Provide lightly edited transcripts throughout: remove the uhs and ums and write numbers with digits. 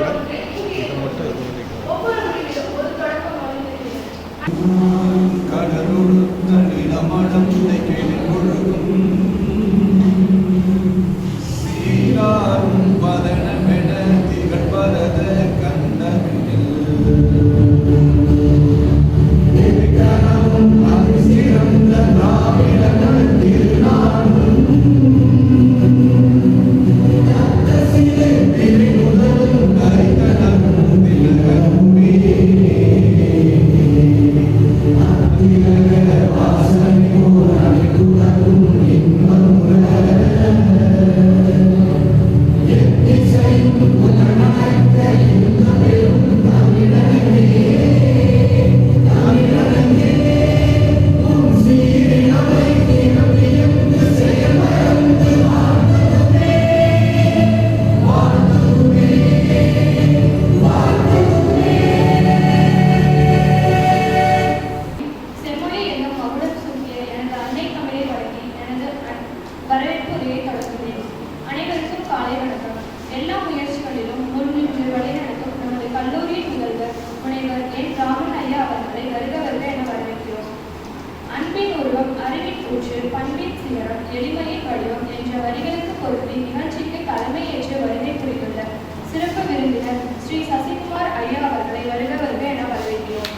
சொல்லியிருக்கிறார். இதை மட்டும் இது பண்பின் சிகரம் எளிமையின் வடிவம் என்ற வரிகளுக்கு பொருத்தி நிகழ்ச்சிக்கு தலைமை ஏற்று வருகை புரிந்துள்ள சிறப்பு விருந்தினர் ஸ்ரீ சசிகுமார் ஐயா அவர்களை வருக வருக என வரவேற்கிறோம்.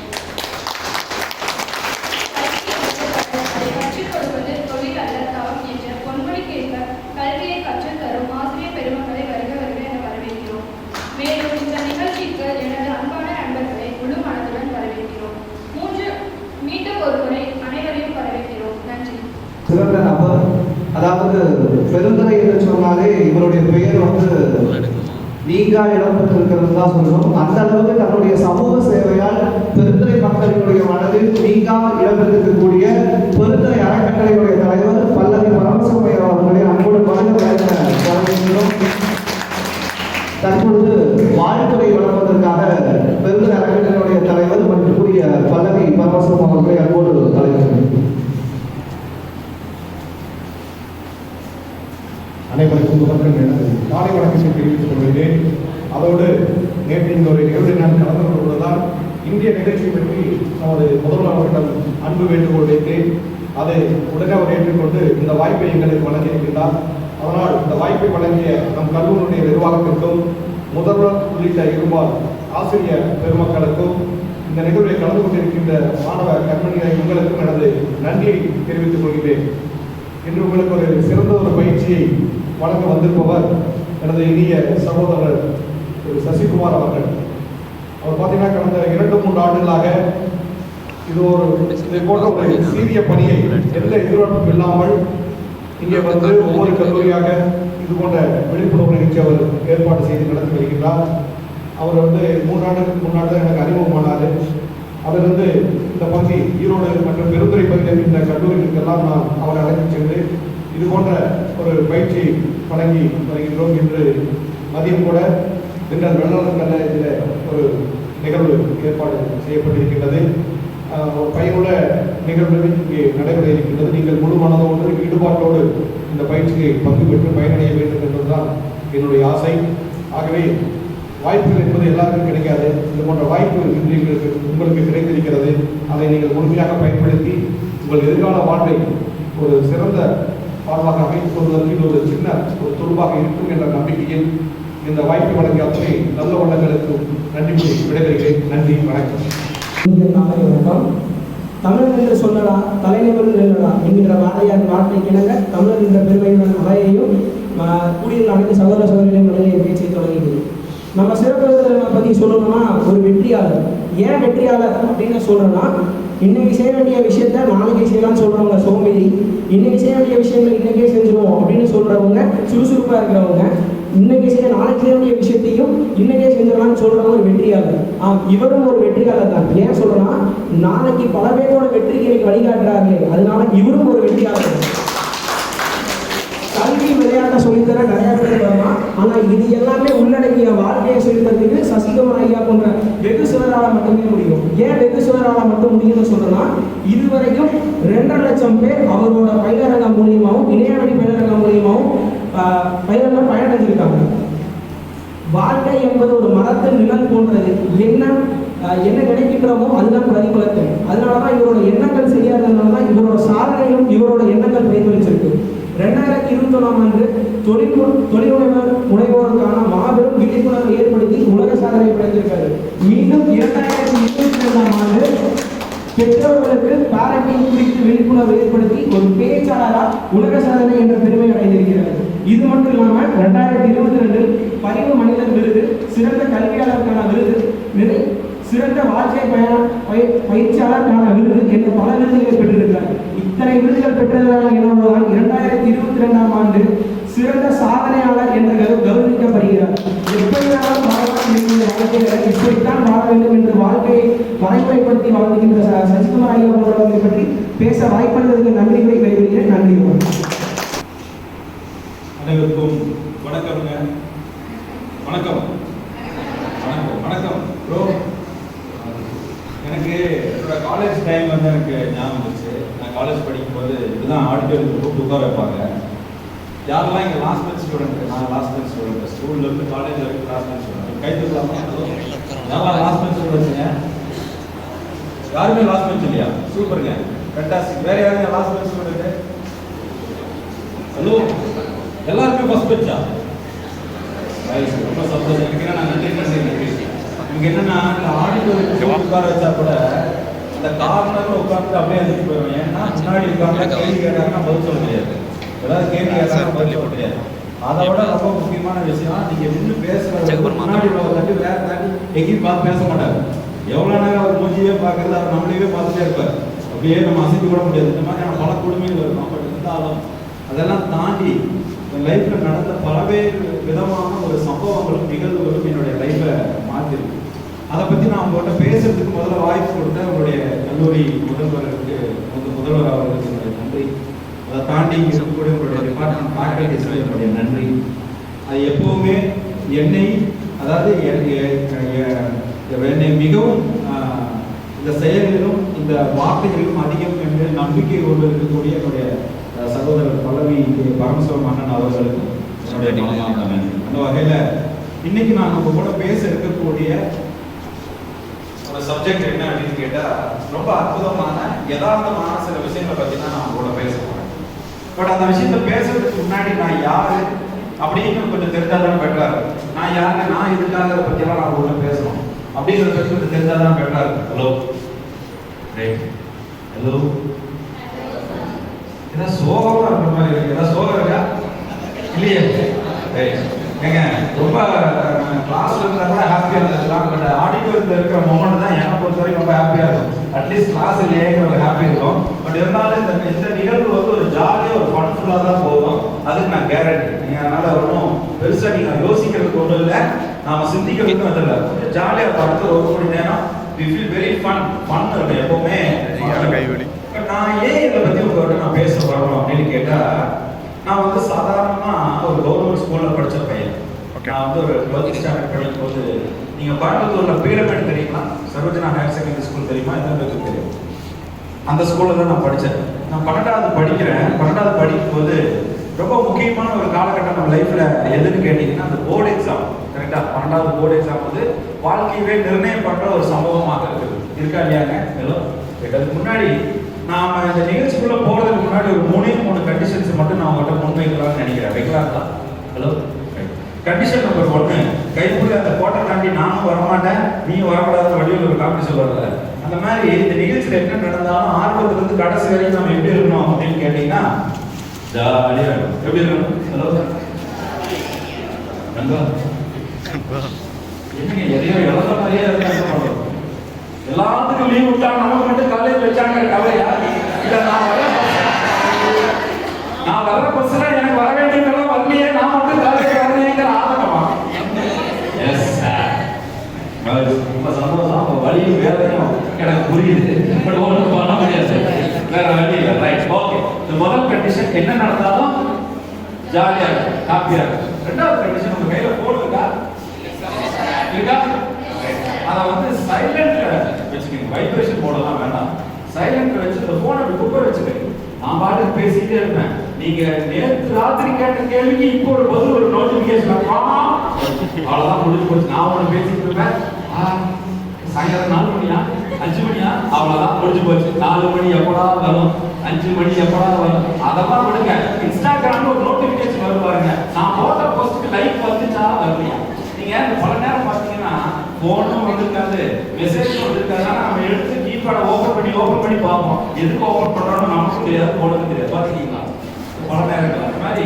கற்றுக் கொடுப்பது தொழில் அல்ல தவம் என்ற பொன்மொழிக்கேற்ப கல்வியை கற்றுத்தரும் ஆசிரியர் பெருமக்களை வருக வருக என வரவேற்கிறோம். மேலும் இந்த நிகழ்ச்சிக்கு எனது அன்பான நண்பர்களை முழு மனதுடன் வரவேற்கிறோம். மீண்டும் ஒரு முறை அனைவரையும் வரவேற்கிறோம். நன்றி. சிறந்த நபர், அதாவது பெருந்துறை என்று சொன்னாலே இவருடைய பெயர் நீங்கா இடம் பெற்றிருக்கிறது தான் சொல்றோம். அந்த அளவுக்கு தன்னுடைய சமூக சேவையால் பெருந்துறை மக்களினுடைய மனதில் நீங்கா இடம் பெற்றிருக்கக்கூடிய பெருந்துறை அறக்கட்டளையுடைய தலைவர் பல்லவி பரமசிவமையா அவர்களை அன்போடு வரவேற்கிறோம். தற்பொழுது வாழ்த்துறை வழங்குவதற்காக பெருந்துறை அறக்கட்டளையுடைய தலைவர் மற்றும் பல்லவி பரமசிவம் அவர்களை அன்போடு அழைக்கிறோம். அனைவருக்கும் முதற்கண் எனது காலை வணக்கத்தை தெரிவித்துக் கொள்கிறேன். அதோடு நேற்று இந்த ஒரு நிகழ்வில் நான் கலந்து கொள்வதுதான் இந்திய நிகழ்ச்சியை பற்றி நமது முதல்வர் அவர்களிடம் அன்பு வேண்டுகோள் வைத்தேன். அதை உடனே அவர் ஏற்றுக்கொண்டு இந்த வாய்ப்பை எங்களுக்கு வழங்கியிருக்கின்றார். அதனால் இந்த வாய்ப்பை வழங்கிய நம் கல்லூரியுடைய நிர்வாகத்திற்கும் முதல்வர் உள்ளிட்ட இருபால் ஆசிரியர் பெருமக்களுக்கும் இந்த நிகழ்வை கலந்து கொண்டிருக்கின்ற மாணவ கண்மணிகளை உங்களுக்கும் எனது நன்றியை தெரிவித்துக் கொள்கிறேன். இன்று உங்களுக்கு ஒரு சிறந்த ஒரு பயிற்சியை வழங்க வந்திருப்பவர் எனது இனிய சகோதரர் திரு சசிகுமார் அவர்கள். அவர் பார்த்தீங்கன்னா கடந்த 2-3 ஆண்டுகளாக இதை போன்ற ஒரு சீரிய பணியை எந்த எதிர்பார்ப்பும் இல்லாமல் இங்கே வந்து ஒவ்வொரு கல்லூரியாக இது போன்ற விழிப்புணர்வு நிகழ்ச்சி அவர் ஏற்பாடு செய்து நடத்தி வருகின்றார். அவர் 3 ஆண்டுகளுக்கு முன்னாடி எனக்கு அறிமுகமானார். அதிலிருந்து இந்த பகுதி ஈரோடு மற்றும் பெருந்துறை பகுதியில் இந்த கல்லூரிகளுக்கெல்லாம் நான் அவரை அழைத்து சென்று இது போன்ற ஒரு பயிற்சியை வழங்கி வருகின்றோம். இன்று மதியம் கூட திண்டல் வெள்ளலர் கல்லூரியில் ஒரு நிகழ்வு ஏற்பாடு செய்யப்பட்டிருக்கின்றது. ஒரு பயனுள்ள நிகழ்வு இங்கே நடைபெற இருக்கின்றது. நீங்கள் முழு மனதோடு ஈடுபாட்டோடு இந்த பயிற்சியை பங்கு பெற்று பயனடைய வேண்டும் என்பதுதான் என்னுடைய ஆசை. ஆகவே வாய்ப்புகள் என்பது எல்லாருக்கும் கிடைக்காது. இது போன்ற வாய்ப்பு இன்று உங்களுக்கு கிடைத்திருக்கிறது. அதை நீங்கள் முழுமையாக பயன்படுத்தி உங்கள் எதிர்கால வாழ்வை ஒரு சிறந்த வாழ்வாக அமைத்துக் கொள்வதற்கு இது ஒரு சின்ன ஒரு துருவாக இருக்கும் என்ற நம்பிக்கையில் இந்த வாய்ப்பு வழங்கிய அத்தனை நல்ல உள்ளங்களுக்கு நன்றி கூறி விடைபெறுகிறேன். நன்றி, வணக்கம். வணக்கம். தமிழர் என்று சொல்லலாம், தலைநகர் சொல்லலாம் என்கிற வாழையார் வார்த்தை கிணங்க தமிழர் என்ற பெருமையுடன் அவையையும் கூடிய அனைத்து சகோதர சகோதரிகளின் பேச்சை தொடங்கியது. நம்ம சிறப்பு பற்றி சொல்லணும்னா ஒரு வெற்றியாளர். ஏன் வெற்றியாளர் அப்படின்னு சொல்கிறோன்னா, இன்னைக்கு செய்ய வேண்டிய விஷயத்த நாளைக்கு செய்யலாம்னு சொல்கிறவங்க சோம்பேறி, இன்னைக்கு செய்ய வேண்டிய விஷயங்களை இன்னைக்கே செஞ்சுருவோம் அப்படின்னு சொல்கிறவங்க சுறுசுறுப்பாக இருக்கிறவங்க, இன்னைக்கு நாளைக்கு செய்ய வேண்டிய விஷயத்தையும் இன்னைக்கே செஞ்சிடலாம்னு சொல்கிறவங்க ஒரு வெற்றியாளர். இவரும் ஒரு வெற்றியாளர் தான். ஏன் சொல்கிறோன்னா, நாளைக்கு பல பேரோட வெற்றிகளை வழிகாட்டுறாரு, அதனால இவரும் ஒரு வெற்றியாளர். கல்வி விளையாட்டை சொல்லித்தர நிறைய பேர் வரலாம். ஆனால் இது எல்லாமே உள்ளடங்கிய வாழ்க்கையை சொல்லித்தரதுக்கு சசிகுமார் ஐயா போன்ற வெகு சிலரால் மட்டுமே முடியும். ஏன் வெகு சிலரால் மட்டும் முடியும்னு சொல்றேன்னா, இதுவரைக்கும் 2.5 லட்சம் பேர் அவரோட பயிலரங்கம் மூலியமாகவும் இணையவழி பயிலரங்கம் மூலியமாகவும் பயனடைஞ்சிருக்காங்க. வாழ்க்கை என்பது ஒரு மரத்தின் நிழல் போன்றது. என்ன நினைக்கின்றோமோ அதுதான் பிரதிபலிக்கும். அதனாலதான் இவரோட எண்ணங்கள் செய்யாததுனாலதான் இவரோட சாதனையும் இவரோட எண்ணங்கள் பிரதிபலிச்சிருக்கு. 2021ஆம் ஆண்டு தொழில் முனைவோருக்கான மாபெரும் விழிப்புணர்வு ஏற்படுத்தி உலக சாதனை படைத்திருக்காரு. மீண்டும் 2022ஆம் ஆண்டு பெற்றோர்களுக்கு பேரண்டிங் குறித்து விழிப்புணர்வு ஏற்படுத்தி ஒரு பேச்சாளராக உலக சாதனை என்ற பெருமை அடைந்திருக்கிறார். இது மட்டும் இல்லாமல் 2022 பரிவு மனிதன் விருது, சிறந்த கல்வியாளருக்கான விருது, சிறந்த வாழ்க்கை பயிற்சியாளருக்கான விருது என்ற பல விருதுகளை பெற்றிருக்கிறார். இத்தனை விருதுகள் பெற்றதற்கான இனவுதான் 2022ஆம் ஆண்டு சிறந்த சாதனையாளர் என்ற கௌரவிக்கப்படுகிறார். எப்படியாலும் இப்படித்தான் வாழ வேண்டும் என்று வாழ்க்கையை வரைமுறைப்படுத்தி வாழ்கின்ற சசிகுமார் ஐயா போன்றவர்களை பற்றி பேச வாய்ப்பளித்ததற்கு நன்றிகளை வெளியிடுகிறேன். நன்றி. அனைவருக்கும் வணக்கம்ங்க. வணக்கம் வணக்கம் வணக்கம் ப்ரோ. எனக்கு என்னோட காலேஜ் டைம் வந்து எனக்கு ஞாபகம் வந்துச்சு. நான் காலேஜ் படிக்கும்போது இதுதான் ஆடிட்டோரியத்துக்கு கூப்பிட்டு உட்கார வைப்பாங்க. யாரெல்லாம் இங்கே லாஸ்ட் பெஞ்ச் ஸ்டூடெண்ட்? நான் லாஸ்ட் பெஞ்ச் ஸ்டூடெண்ட். ஸ்கூல்ல இருந்து காலேஜ் வரைக்கும் லாஸ்ட் பெஞ்ச் ஸ்டூடெண்ட். கை தூக்கலாமா? யாரெல்லாம் லாஸ்ட் பெஞ்ச் ஸ்டூடெண்ட்ஸுங்க? யாருமே லாஸ்ட் பெஞ்ச் இல்லையா? சூப்பருங்க, ஃபேண்டாஸ்டிக். வேற யாருங்க லாஸ்ட் பெஞ்ச் ஸ்டூடெண்ட்? ஹலோ, எல்லாருமே ஃபர்ஸ்ட் பெஞ்சா? ரொம்ப சந்தோஷம். எனக்கு என்ன நன்றி நன்றி. இங்கே என்னன்னா இந்த ஆடிட்டோரியத்துக்கு உட்கார வச்சா கூட அந்த கார்னர்ல உட்கார்ந்து அப்படியே எழுதிட்டு போயிடுவேன். ஏன்னா முன்னாடி உட்கார்ந்து கேள்வி கேட்டாங்கன்னா பதில் சொல்ல முடியாது. ஏதாவது கேள்வி கேட்டாங்கன்னா பதில் சொல்ல முடியாது. அதை விட ரொம்ப முக்கியமான விஷயம், நீங்க நின்று பேசுறது முன்னாடி தட்டி வேற தாண்டி எங்கேயும் பார்த்து பேச மாட்டாரு. எவ்வளோ நேரம் அவர் மூஞ்சியே பார்க்கறது, அவர் நம்மளையே பார்த்துட்டே இருப்பார். அப்படியே நம்ம அசைக்க கூட முடியாது. இந்த மாதிரியான பல கொடுமைகள் இருக்கும். பட் இருந்தாலும் அதெல்லாம் தாண்டி என் லைஃப்ல நடந்த பல்வேறு விதமான ஒரு சம்பவங்களும் நிகழ்வுகளும் என்னுடைய லைஃப்பை மாற்றிருக்கு. அதை பற்றி நான் உங்கள்கிட்ட பேசுறதுக்கு முதல்ல வாய்ப்பு கொடுத்த உங்களுடைய கல்லூரி முதல்வருக்கு, முதல்வர் அவர்களுக்கு என்னுடைய நன்றி. அதை தாண்டி இருக்கக்கூடிய உங்களுடைய டிபார்ட்மெண்ட் ஃபேக்கல்டிஸ்க்கு என்னுடைய நன்றி. அது எப்பவுமே என்னை, அதாவது என்னை மிகவும் இந்த செயலிலும் இந்த வார்த்தைகளிலும் அதிகம் என்று நம்பிக்கை கொண்டு இருக்கக்கூடிய என்னுடைய சகோதரர் பல்லவி பரமசிவம் அண்ணன் அவர்களுக்கு என்னுடைய மனமார்ந்த நன்றி. அந்த வகையில் இன்னைக்கு நான் நம்ம கூட பேச இருக்கக்கூடிய ஒரு சப்ஜெக்ட் என்ன அப்படின்னு கேட்டால், ரொம்ப அற்புதமான யதார்த்தமான சில விஷயங்களை பற்றி தான் நான் கூட பேச போகிறேன். பட் அந்த விஷயத்த பேசுறதுக்கு முன்னாடி நான் யாரு அப்படின்னு கொஞ்சம் தெரிஞ்சாதான் பெட்டரா இருக்கு. நான் யாரு, நான் இதுக்காக அதை பற்றியெல்லாம் நான் கூட பேசணும் அப்படிங்கிறத பற்றி கொஞ்சம் தெரிஞ்சாதான் பெட்டரா இருக்கு. ஹலோ ஹலோ, ஏதாவது சோகமா இருக்கிற மாதிரி இருக்கு. ஏதாவது சோகம் இருக்கா? இல்லையே. ஏங்க, ரொம்ப கிளாஸ்ல இருந்தா கூட ஹாப்பியா இருந்துக்கலாம். பட் ஆடிட்டோரியத்தில் இருக்கிற மொமெண்ட் தான் என்னை பொறுத்த வரைக்கும் ரொம்ப ஹாப்பியா இருக்கும். அட்லீஸ்ட் கிளாஸ் இல்லையேங்கிற ஒரு ஹாப்பி இருக்கும். பட் இருந்தாலும் இந்த நிகழ்வு வந்து ஒரு ஜாலியாக ஒரு ஃபன்ஃபுல்லாக தான் போகும். அதுக்கு நான் கேரண்டி. நீங்கள் அதனால ஒன்றும் பெருசாக நீங்கள் யோசிக்கிறதுக்கு ஒன்றும் இல்லை, நாம் சிந்திக்கிறதுக்கும் அது இல்லை. கொஞ்சம் ஜாலியாக பார்த்து ஒரு மணி நேரம் வி ஃபீல் வெரி ஃபன் இருக்கும் எப்பவுமே. நான் ஏன் இதை பற்றி உங்கள்கிட்ட நான் பேச வரணும் அப்படின்னு கேட்டால், நான் வந்து சாதாரணமாக ஒரு கவர்மெண்ட் ஸ்கூலில் படித்த பையன். நான் வந்து ஒரு 12th ஸ்டாண்டர்ட் படிக்கும் போது, நீங்கள் கோயம்புத்தூரில் பீடமேடு தெரியுமா? சரோஜனா ஹையர் செகண்டரி ஸ்கூல் தெரியுமா? எந்த பேருக்கு தெரியும்? அந்த ஸ்கூலில் தான் நான் படித்தேன். நான் 12வது படிக்கிறேன். 12வது படிக்கும் போது ரொம்ப முக்கியமான ஒரு காலகட்டம் நம்ம லைஃப்பில் எதுன்னு கேட்டிங்கன்னா, அந்த போர்டு எக்ஸாம். கரெக்டாக 12வது போர்டு எக்ஸாம் வந்து வாழ்க்கையவே நிர்ணயம் பண்ணுற ஒரு சம்பவமாக இருக்குது. இருக்கா இல்லையாங்க? ஹலோ, அதுக்கு முன்னாடி நாம இந்த நிகழ்ச்சிக்குள்ள போறதுக்கு முன்னாடி ஒரு 3 கண்டிஷன்ஸ் மட்டும் நான் உங்கள்கிட்ட முன்வைக்கலாம்னு நினைக்கிறேன். வைக்கலாங்களா? ஹலோ, கண்டிஷன் நம்பர் 1, கைப்பூரி அந்த கோட்டை தாண்டி நானும் வரமாட்டேன், நீயும் வரக்கூடாத வழியில் ஒரு காம்படிஷன் வரல. அந்த மாதிரி இந்த நிகழ்ச்சியில் என்ன நடந்தாலும் ஆரம்பத்திலிருந்து கடைசி வரைக்கும் நம்ம எப்படி இருக்கணும் அப்படின்னு கேட்டீங்கன்னா, ஜாலியா இருக்கும். எப்படி இருக்கணும்? ஹலோ நண்பா, என்னங்க எதையோ இழந்த மாதிரியே இருக்காங்க. எல்லாத்துக்கும் லீவ் விட்டா நமக்கு மட்டும் காலேஜ் வச்சாங்க கவலையா? இல்ல நான் வர்ற பஸ்ல எனக்கு வர வேண்டியதெல்லாம் வரலையே, நான் மட்டும் காலேஜ் வரலையேங்கிற ஆதங்கமா? எஸ் சார், ரொம்ப சந்தோஷம். உங்க வழியும் வேலையும் எனக்கு புரியுது. பட் ஒன்றும் பண்ண முடியாது, வேற வழி இல்லை. Right, okay. இந்த முதல் கண்டிஷன் என்ன நடந்தாலும் ஜாலியா இருக்கும், ஹாப்பியா இருக்கும். 2வது கண்டிஷன், உங்க கையில போன் இருக்கா? இருக்கா? அதை வந்து சைலண்ட்ல வச்சுக்கோங்க. வைப்ரேஷன் போடலாம் வேண்டாம். சைலண்ட்ல வச்சு இந்த போனை அப்படி குப்பை வச்சுக்கோங்க. நான் பாட்டுக்கு பேசிட்டே இருப்பேன். நீங்க நேற்று ராத்திரி கேட்ட கேள்விக்கு இப்போ ஒரு பதில், ஒரு நோட்டிபிகேஷன் அவ்வளவுதான் முடிஞ்சு போச்சு. நான் ஒண்ணு பேசிட்டு இருப்பேன், சாயங்காலம் 4 மணியா 5 மணியா, அவ்வளவுதான் முடிஞ்சு போச்சு. 4 மணி எப்படா வரும், 5 மணி எப்படா வரும், அதெல்லாம் விடுங்க. இன்ஸ்டாகிராம்ல ஒரு நோட்டிபிகேஷன் வரும் பாருங்க, நான் போட்ட போஸ்ட்டுக்கு லைக் வந்துச்சா வரலையா. நீங்க பல நேரம் பாத்தீங்கன்னா போனும் வந்திருக்காது, மெசேஜ் வந்திருக்காது, நம்ம எடுத்து கீபேட ஓபன் பண்ணி பார்ப்போம். எதுக்கு ஓபன் பண்றோம்னு நமக்கும் தெரியாது, போனுக்கும் தெரியாது. பாத்தீங்களா பல நேரங்கள் அந்த மாதிரி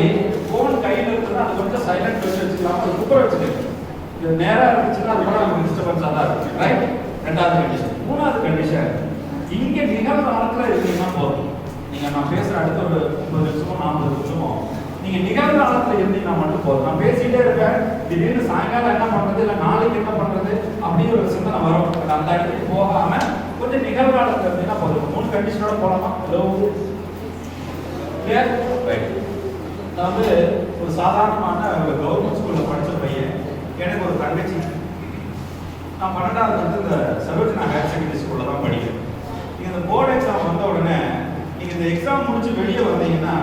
போன் கையில இருக்குன்னா அது கொஞ்சம் சைலண்ட் வச்சு வச்சுக்கலாம், அது குப்பை வச்சுக்கணும். இது நேரா இருந்துச்சுன்னா அது கூட நமக்கு டிஸ்டர்பன்ஸா தான் இருக்கும், ரைட்? ரெண்டாவது கண்டிஷன். மூணாவது கண்டிஷன், இங்க நிகழ்காலத்துல இருக்கீங்கன்னா போதும். நீங்க நான் பேசுற அடுத்த ஒரு 30 நிமிஷமோ 40 நிமிஷமோ நீங்க நிகழ்காலத்துல இருந்தீங்கன்னா மட்டும் போதும். நான் பேசிட்டே இருப்பேன், திடீர்னு சாயங்காலம் என்ன பண்றது, இல்ல நாளைக்கு என்ன பண்றது அப்படிங்கிற ஒரு சிந்தனை வரும். அந்த இடத்துக்கு போகாம கொஞ்சம் நிகழ்காலத்துல இருந்தீங்கன்னா போதும். 3 கண்டிஷனோட போலாமா? Hello, clear? ரைட். நான் வந்து ஒரு சாதாரணமான கவர்மெண்ட் ஸ்கூல்ல படிச்ச பையன். எனக்கு ஒரு தங்கச்சி. நான் 12வது வந்து இந்த சரோஜனா ஹையர் செகண்டரி ஸ்கூல்ல தான் படிக்கிறேன். நீங்க இந்த போர்டு எக்ஸாம் வந்த உடனே நீங்க இந்த எக்ஸாம் முடிச்சு வெளியே வந்தீங்கன்னா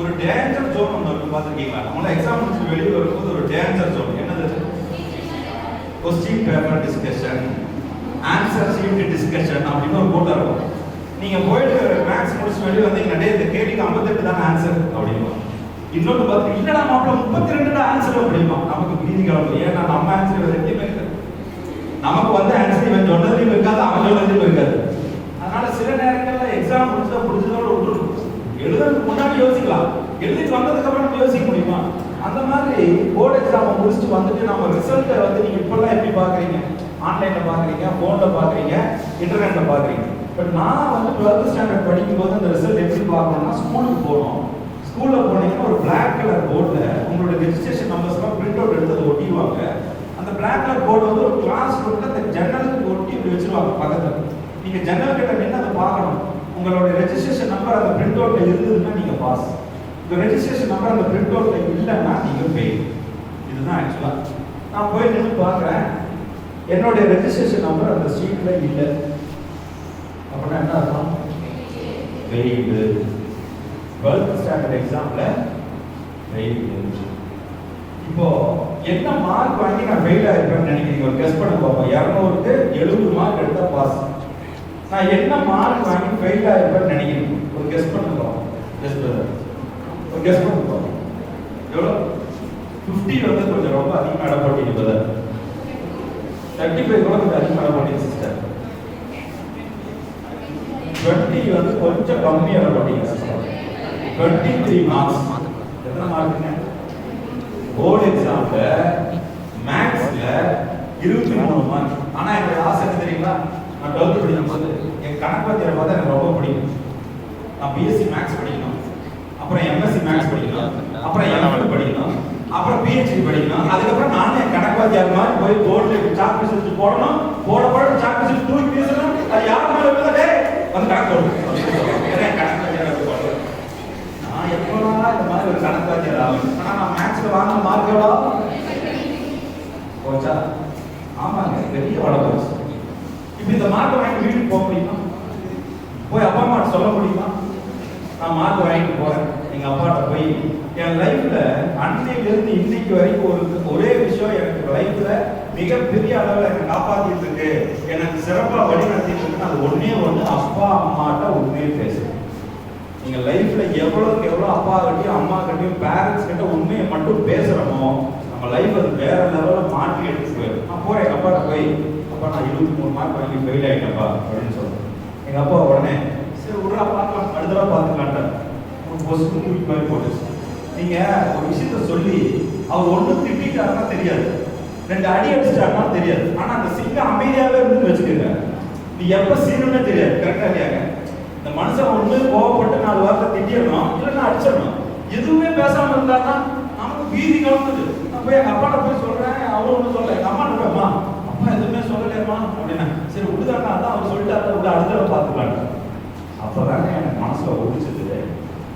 ஒரு டேஞ்சர் ஜோன் ஒன்று இருக்கு, பார்த்துருக்கீங்களா? நம்மள எக்ஸாம் முடிச்சு வெளியே வரும்போது ஒரு டேஞ்சர் ஜோன். என்னது? Question paper discussion, answer sheet discussion அப்படின்னு ஒரு போட்டோ இருக்கும். நீங்க போயிட்டு மேக்ஸ் முடிச்சு வெளியே வந்தீங்கன்னா இந்த கேள்விக்கு 58 தான் ஆன்சர் அப்படிமா. இன்னொன்று பார்த்து இல்லடா மாப்பிள்ள 32 தான் ஆன்சர் அப்படிமா. நமக்கு பீதி கிளம்பு. ஏன்னா நம்ம ஆன்சர் ரெண்டுமே இருக்காது. நமக்கு வந்து ஆன்சர் இவன் சொன்னதுலையும் இருக்காது, அவன் சொன்னதுலையும் இருக்காது. அதனால சில நேரங்கள்ல எக்ஸாம் முடிச்சதோட விட்டுருக்கும். எழுதுறதுக்கு முன்னாடி யோசிக்கலாம், எழுதிட்டு வந்ததுக்கு அப்புறம் நம்ம யோசிக்க முடியுமா? அந்த மாதிரி போர்டு எக்ஸாம் முடிச்சுட்டு வந்துட்டு நம்ம ரிசல்ட்டை வந்து நீங்க இப்பெல்லாம் எப்படி பாக்குறீங்க? ஆன்லைன்ல பாக்குறீங்க, போன்ல பாக்குறீங்க, இன்டர்நெட்ல பாக்குறீங்க. பட் நான் வந்து 12th ஸ்டாண்டர்ட் படிக்கும்போது அந்த ரிசல்ட் எப்படி பார்க்கணும்னா ஸ்கூலுக்கு போகணும். ஸ்கூல்ல போனீங்கன்னா ஒரு பிளாக் கலர் போர்டுல உங்களோட ரெஜிஸ்ட்ரேஷன் நம்பர்ஸ் எல்லாம் பிரிண்ட் அவுட் எடுத்து ஒட்டிடுவாங்க. அந்த பிளாக் கலர் போர்டு வந்து ஒரு கிளாஸ் ரூம்ல அந்த ஜன்னலுக்கு ஒட்டி இப்படி வச்சிருவாங்க பக்கத்துல. நீங்க ஜன்னல் கிட்ட நின்று அதை பார்க்கணும். உங்களோட ரெஜிஸ்ட்ரேஷன் நம்பர் அந்த பிரிண்ட் அவுட்ல இருந்ததுன்னா நீங்க பாஸ். இந்த ரெஜிஸ்ட்ரேஷன் நம்பர் அந்த பிரிண்ட் அவுட்ல இல்லைன்னா நீங்க ஃபெயில். இதுதான் ஆக்சுவலா. நான் போய் நின்று பார்க்குறேன், என்னுடைய ரெஜிஸ்ட்ரேஷன் நம்பர் அந்த ஷீட்ல இல்லை. அப்படின்னா என்ன அர்த்தம்? ஃபெயிலு. 12th ஸ்டாண்டர்ட் எக்ஸாம்ல ஃபெயிலு. இப்போ என்ன மார்க் வாங்கி நான் ஃபெயில் ஆயிருப்பேன்னு நினைக்கிறீங்க? ஒரு கெஸ் பண்ண பார்ப்போம். 200க்கு 70 மார்க் எடுத்தா பாஸ். நான் என்ன மார்க் வாங்கி ஃபெயில் ஆயிருப்பேன்னு நினைக்கிறீங்க? ஒரு கெஸ் பண்ண பார்ப்போம். ஒரு கெஸ் பண்ண பார்ப்போம். எவ்வளோ? 50 வந்து கொஞ்சம் ரொம்ப அதிகமாக இடம் போட்டீங்க பிரதர். 35 கூட கொஞ்சம் அதிகமாக இடம் போட்டீங்க சிஸ்டர். 20 வந்து கொஞ்சம் கம்மியாக இடம் போட்டீங்க சிஸ்டர். 23 மார்க்ஸ். எத்தனை மார்க்குங்க? போர்டு எக்ஸாம்ல மேக்ஸ்ல 23 மார்க். ஆனா என்னோட ஆசை என்ன தெரியுங்களா? நான் 12th படிக்கும்போது என் கணக்கு வாத்தியாரை பார்த்தா எனக்கு ரொம்ப பிடிக்கும். நான் பிஎஸ்சி மேக்ஸ் படிக்கணும், அப்புறம் எம்எஸ்சி மேக்ஸ் படிக்கணும், அப்புறம் எம்எல் படிக்கணும், அப்புறம் பிஹெச்டி படிக்கணும். அதுக்கப்புறம் நானே என் கணக்கு வாத்தியார் மாதிரி போய் போர்டில் சாக் பீஸ் வச்சு போடணும். போட சாக் பீஸ் தூக்கி பேசணும். அது யார் மேலே விழுந்தா வந்து கணக்கு போடணும். கணக்கு வாத்தியார் நான் எப்போதான் இந்த மாதிரி ஒரு கணக்கு வாத்தியார் ஆகும். ஆனா நான் மேக்ஸ்ல வாங்கின மார்க் எவ்வளோ போச்சா? ஆமாங்க, பெரிய வளர்ச்சி. இப்ப இந்த மார்க் வாங்கி வீட்டுக்கு போக முடியுமா? போய் அப்பா அம்மா சொல்ல முடியுமா? நான் மார்க் வாங்கிட்டு போறேன். எங்க அப்பாட்ட போய் என் லைஃப்ல அன்னையிலிருந்து இன்னைக்கு வரைக்கும் ஒரே விஷயம் எனக்கு லைஃப்ல மிகப்பெரிய அளவில் எனக்கு காப்பாத்திட்டு இருக்கு, எனக்கு சிறப்பா வழிநடத்திட்டு இருக்கு. அது ஒன்னே ஒண்ணு, அப்பா அம்மாட்ட உண்மையை பேசுறேன். நீங்க லைஃப்ல எவ்வளவுக்கு எவ்வளவு அப்பா கிட்டையும் அம்மா கிட்டையும் பேரண்ட்ஸ் கிட்ட உண்மையை மட்டும் பேசுறோமோ நம்ம லைஃப் அது வேற லெவல்ல மாற்றி எடுத்து போயிடும். நான் போறேன் எங்க அப்பாட்ட போய், அப்பா நான் 23 மார்க் வாங்கி ஃபெயில் ஆயிட்டேன்ப்பா அப்படின்னு சொல்றேன். எங்க அப்பா உடனே சரி விடுறா பார்க்கலாம், அடுத்தவா பார்த்துக்கலான்ட்டார். ஒரு பொசுக்கு தூக்கி மாதிரி போட்டுச்சு. நீங்க ஒரு விஷயத்த சொல்லி அவர் ஒண்ணு திட்டாருன்னா தெரியாது, 2 அடி அடிச்சிட்டாருன்னா தெரியாது. ஆனா அந்த சிங்கம் அமைதியாவே இருந்து வச்சுக்கோங்க, நீ எப்ப சீனுன்னே தெரியாது. கரெக்டா இல்லையாங்க? இந்த மனுஷன் ஒண்ணு கோவப்பட்டு 4 வார்த்தை திட்டிடணும், இல்லைன்னா அடிச்சிடணும். எதுவுமே பேசாம இருந்தாருன்னா நமக்கு பீதி கிளம்புது. நான் போய் எங்க அப்பாட்ட போய் சொல்றேன், அவரும் ஒன்றும் சொல்ல. எங்க அம்மா இருப்பேம்மா, அப்பா எதுவுமே சொல்லலையம்மா அப்படின்னா, சரி விடுதாங்க, அதான் அவர் சொல்லிட்டாரு, விட அடுத்த பார்த்துக்கலாங்க. அப்பதாங்க எனக்கு மனசுல ஒழிச்சது,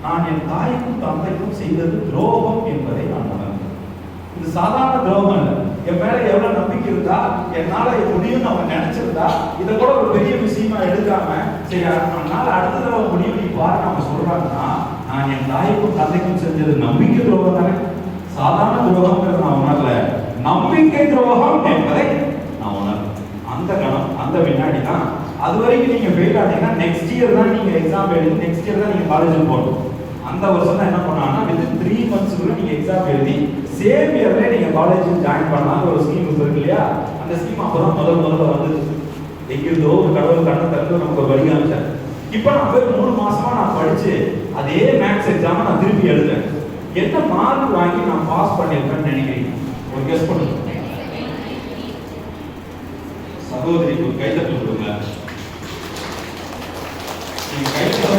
நான் என் தாய்க்கும் தந்தைக்கும் செய்தது துரோகம் என்பதை நான் உணர்ந்தேன். இது சாதாரண துரோகம் இல்லை. என் மேல எவ்வளவு நம்பிக்கை இருந்தா, என்னால முடியும்னு அவங்க நினைச்சிருந்தா இதை கூட ஒரு பெரிய விஷயமா எடுக்காம சரி அதனால அடுத்த தடவை முடியும் நீ பாரு அவங்க சொல்றாங்கன்னா, நான் என் தாய்க்கும் தந்தைக்கும் செஞ்சது நம்பிக்கை துரோகம் தானே, சாதாரண துரோகம்ங்கிறது நான் உணரல. நம்பிக்கை துரோகம் என்பதை நான் உணர்ந்தேன். அந்த கணம், அந்த வினாடி தான். அது வரைக்கும் நீங்க ஃபெயில் ஆனீங்கன்னா நெக்ஸ்ட் இயர் தான் நீங்க எக்ஸாம் எழுதி நெக்ஸ்ட் இயர் தான் நீங்க காலேஜுக்கு போகணும். அந்த வருஷம் தான் என்ன பண்ணாங்கன்னா வித்தின் 3 months நீங்க எக்ஸாம் எழுதி சேம் இயர்ல நீங்க காலேஜுக்கு ஜாயின் பண்ணலாம். ஒரு ஸ்கீம் இருக்கு இல்லையா, அந்த ஸ்கீம் அப்பதான் முதல்ல வந்து எங்கிருந்தோ ஒரு கடவுள் கண்ணை திறந்து நமக்கு ஒரு வழி காமிச்சார். இப்போ நான் போய் 3 மாசமா நான் படிச்சு அதே மேத்ஸ் எக்ஸாமை நான் திருப்பி எழுதுறேன். என்ன மார்க் வாங்கி நான் பாஸ் பண்ணிருப்பேன்னு நினைக்கிறீங்க? ஒரு கெஸ் பண்ணுங்க. சகோதரிக்கு ஒரு கைத்தட்டல் கொடுங்க. நீங்க கைத்தட்டல்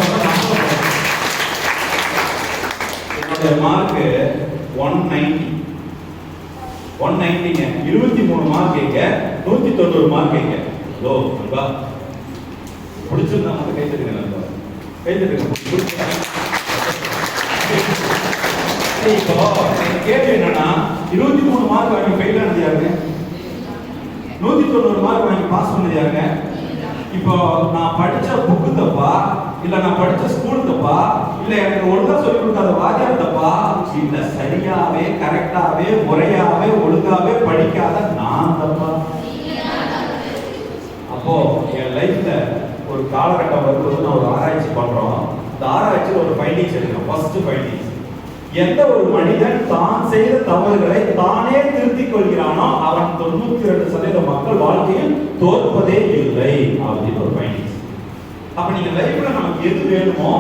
என்னோட மார்க் 190. 190ங்க. 23 மார்க் கேட்க 190 மார்க் கேட்க. லோ அன்பா பிடிச்சிருந்தா மட்டும் கைத்தட்டுங்க. இப்போ கேள்வி என்னன்னா 23 மார்க் வாங்கி ஃபெயில் ஆனது யாருங்க? 190 மார்க் வாங்கி பாஸ் பண்ணது யாருங்க? இப்போ நான் படிச்ச புக்கு தப்பா, இல்ல நான் படிச்ச ஸ்கூல் தப்பா, இல்ல எனக்கு ஒழுங்கா சொல்லி கொடுக்காத வாத்தியார் தப்பா, இல்ல சரியாவே கரெக்டாவே முறையாவே ஒழுங்காவே படிக்காத நான் தப்பா? அப்போ என் லைஃப்ல ஒரு காலகட்டம் வரும்போது நான் ஒரு ஆராய்ச்சி பண்றோம். இந்த ஆராய்ச்சியில் ஒரு ஃபைண்டிங்ஸ் எடுக்கிறோம். ஃபர்ஸ்ட் ஃபைண்டிங்ஸ், எந்த ஒரு மனிதன் தான் செய்த தவறுகளை தானே திருத்திக் கொள்கிறானோ அவன் 92% மக்கள் வாழ்க்கையில் தோற்பதே இல்லை அப்படின்னு ஒரு ஃபைண்டிங்ஸ். அப்ப நீங்க லைஃப்ல நமக்கு எது வேணுமோ,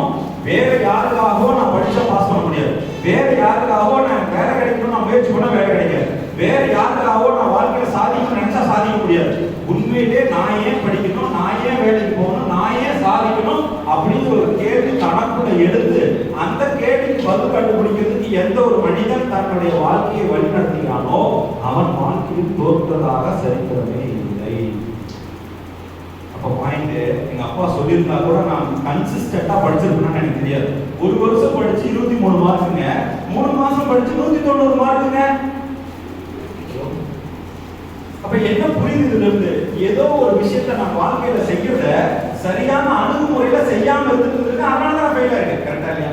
வேற யாருக்காகவோ நான் படிச்சா பாஸ் பண்ண முடியாது, வேற யாருக்காகவோ நான் வேலை கிடைக்கணும் நான் முயற்சி பண்ண வேலை கிடைக்காது, வேற யாருக்காகவோ நான் வாழ்க்கையில சாதிக்கணும்னு நினைச்சா சாதிக்க முடியாது. உண்மையிலே நான் ஏன் படிக்கணும், நான் ஏன் வேலைக்கு போகணும், நான் ஏன் சாதிக்கணும் அப்படின்னு ஒரு கேள்வி தனக்குள்ள எடுத்து அந்த கேள்விக்கு பதில் கண்டுபிடிக்கிறதுக்கு எந்த ஒரு மனிதன் தன்னுடைய வாழ்க்கையை வழிநடத்தினானோ அவன் வாழ்க்கையில் தோற்றதாக சரித்திரமே இல்லை. அப்ப பாயிண்ட், எங்க அப்பா சொல்லியிருந்தா கூட நான் கன்சிஸ்டன்டா படிச்சிருப்பேன்னு எனக்கு தெரியாது. ஒரு வருஷம் படிச்சு 23 மார்க்குங்க, 3 மாசம் படிச்சு 190 மார்க்குங்க. அப்ப என்ன புரியுது இதுல இருந்து? ஏதோ ஒரு விஷயத்தை நான் வாழ்க்கையில செய்யறத சரியான அணுகுமுறையில செய்யாம இருந்துட்டு அதனாலதான் ஃபெயில் ஆயிருக்கு. கரெக்டா இல்லையா?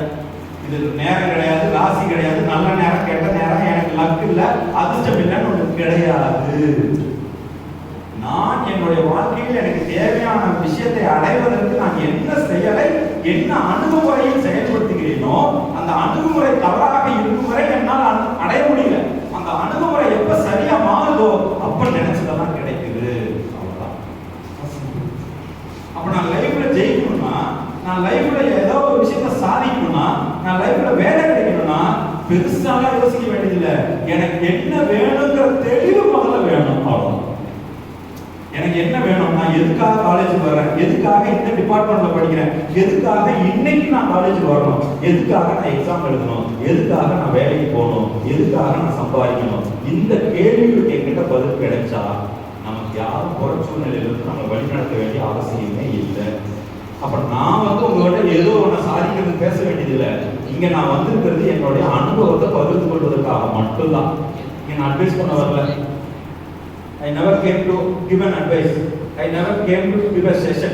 இது நேரம் கிடையாது, ராசி கிடையாது, நல்ல நேரம் கெட்ட நேரம், எனக்கு லக் இல்ல அதிர்ஷ்டம் இல்லைன்னு ஒண்ணு கிடையாது. நான் என்னுடைய வாழ்க்கையில் எனக்கு தேவையான விஷயத்தை அடைவதற்கு நான் என்ன செய்யலை, என்ன அணுகுமுறையில் செயல்படுத்துகிறேனோ அந்த அணுகுமுறை தவறாக இருக்கும் வரை என்னால் அடைய முடியல. அந்த அணுகுமுறை எப்ப சரியா மாறுதோ அப்ப நினைச்சதெல்லாம் கிடைக்குது. அவ்வளவுதான். அப்ப நான் லைஃப்ல ஜெயிக்கணும்னா, நான் லைஃப்ல ஏதோ ஒரு விஷயத்தை சாதிக்கணும்னா, நான் லைஃப்ல வேலை கிடைக்கணும்னா பெருசாலாம் யோசிக்க வேண்டியதில்லை. எனக்கு என்ன வேணுங்கிற தெளிவு முதல்ல வேணும். அவ்வளவுதான். எனக்கு என்ன வேணும், நான் எதுக்காக காலேஜுக்கு வரேன், எதுக்காக இந்த டிபார்ட்மெண்ட்ல படிக்கிறேன், எதுக்காக இன்னைக்கு நான் காலேஜுக்கு வரணும், எதுக்காக நான் எக்ஸாம் எழுதணும், எதுக்காக நான் வேலைக்கு போகணும், எதுக்காக நான் சம்பாதிக்கணும், இந்த கேள்விகளுக்கு என்கிட்ட பதில் கிடைச்சா நமக்கு யாரும் புற சூழ்நிலையிலிருந்து நம்ம வழிநடத்த வேண்டிய அவசியமே இல்லை. அப்ப நான் உங்கள்கிட்ட ஏதோ ஒன்று சாதிக்கிறது பேச வேண்டியதில்லை. இங்க நான் வந்திருக்கிறது என்னுடைய அனுபவத்தை பகிர்ந்து கொள்வதற்காக மட்டும்தான். இங்க நான் அட்வைஸ் பண்ண வரல. I never came to give an advice. I never came to give a session.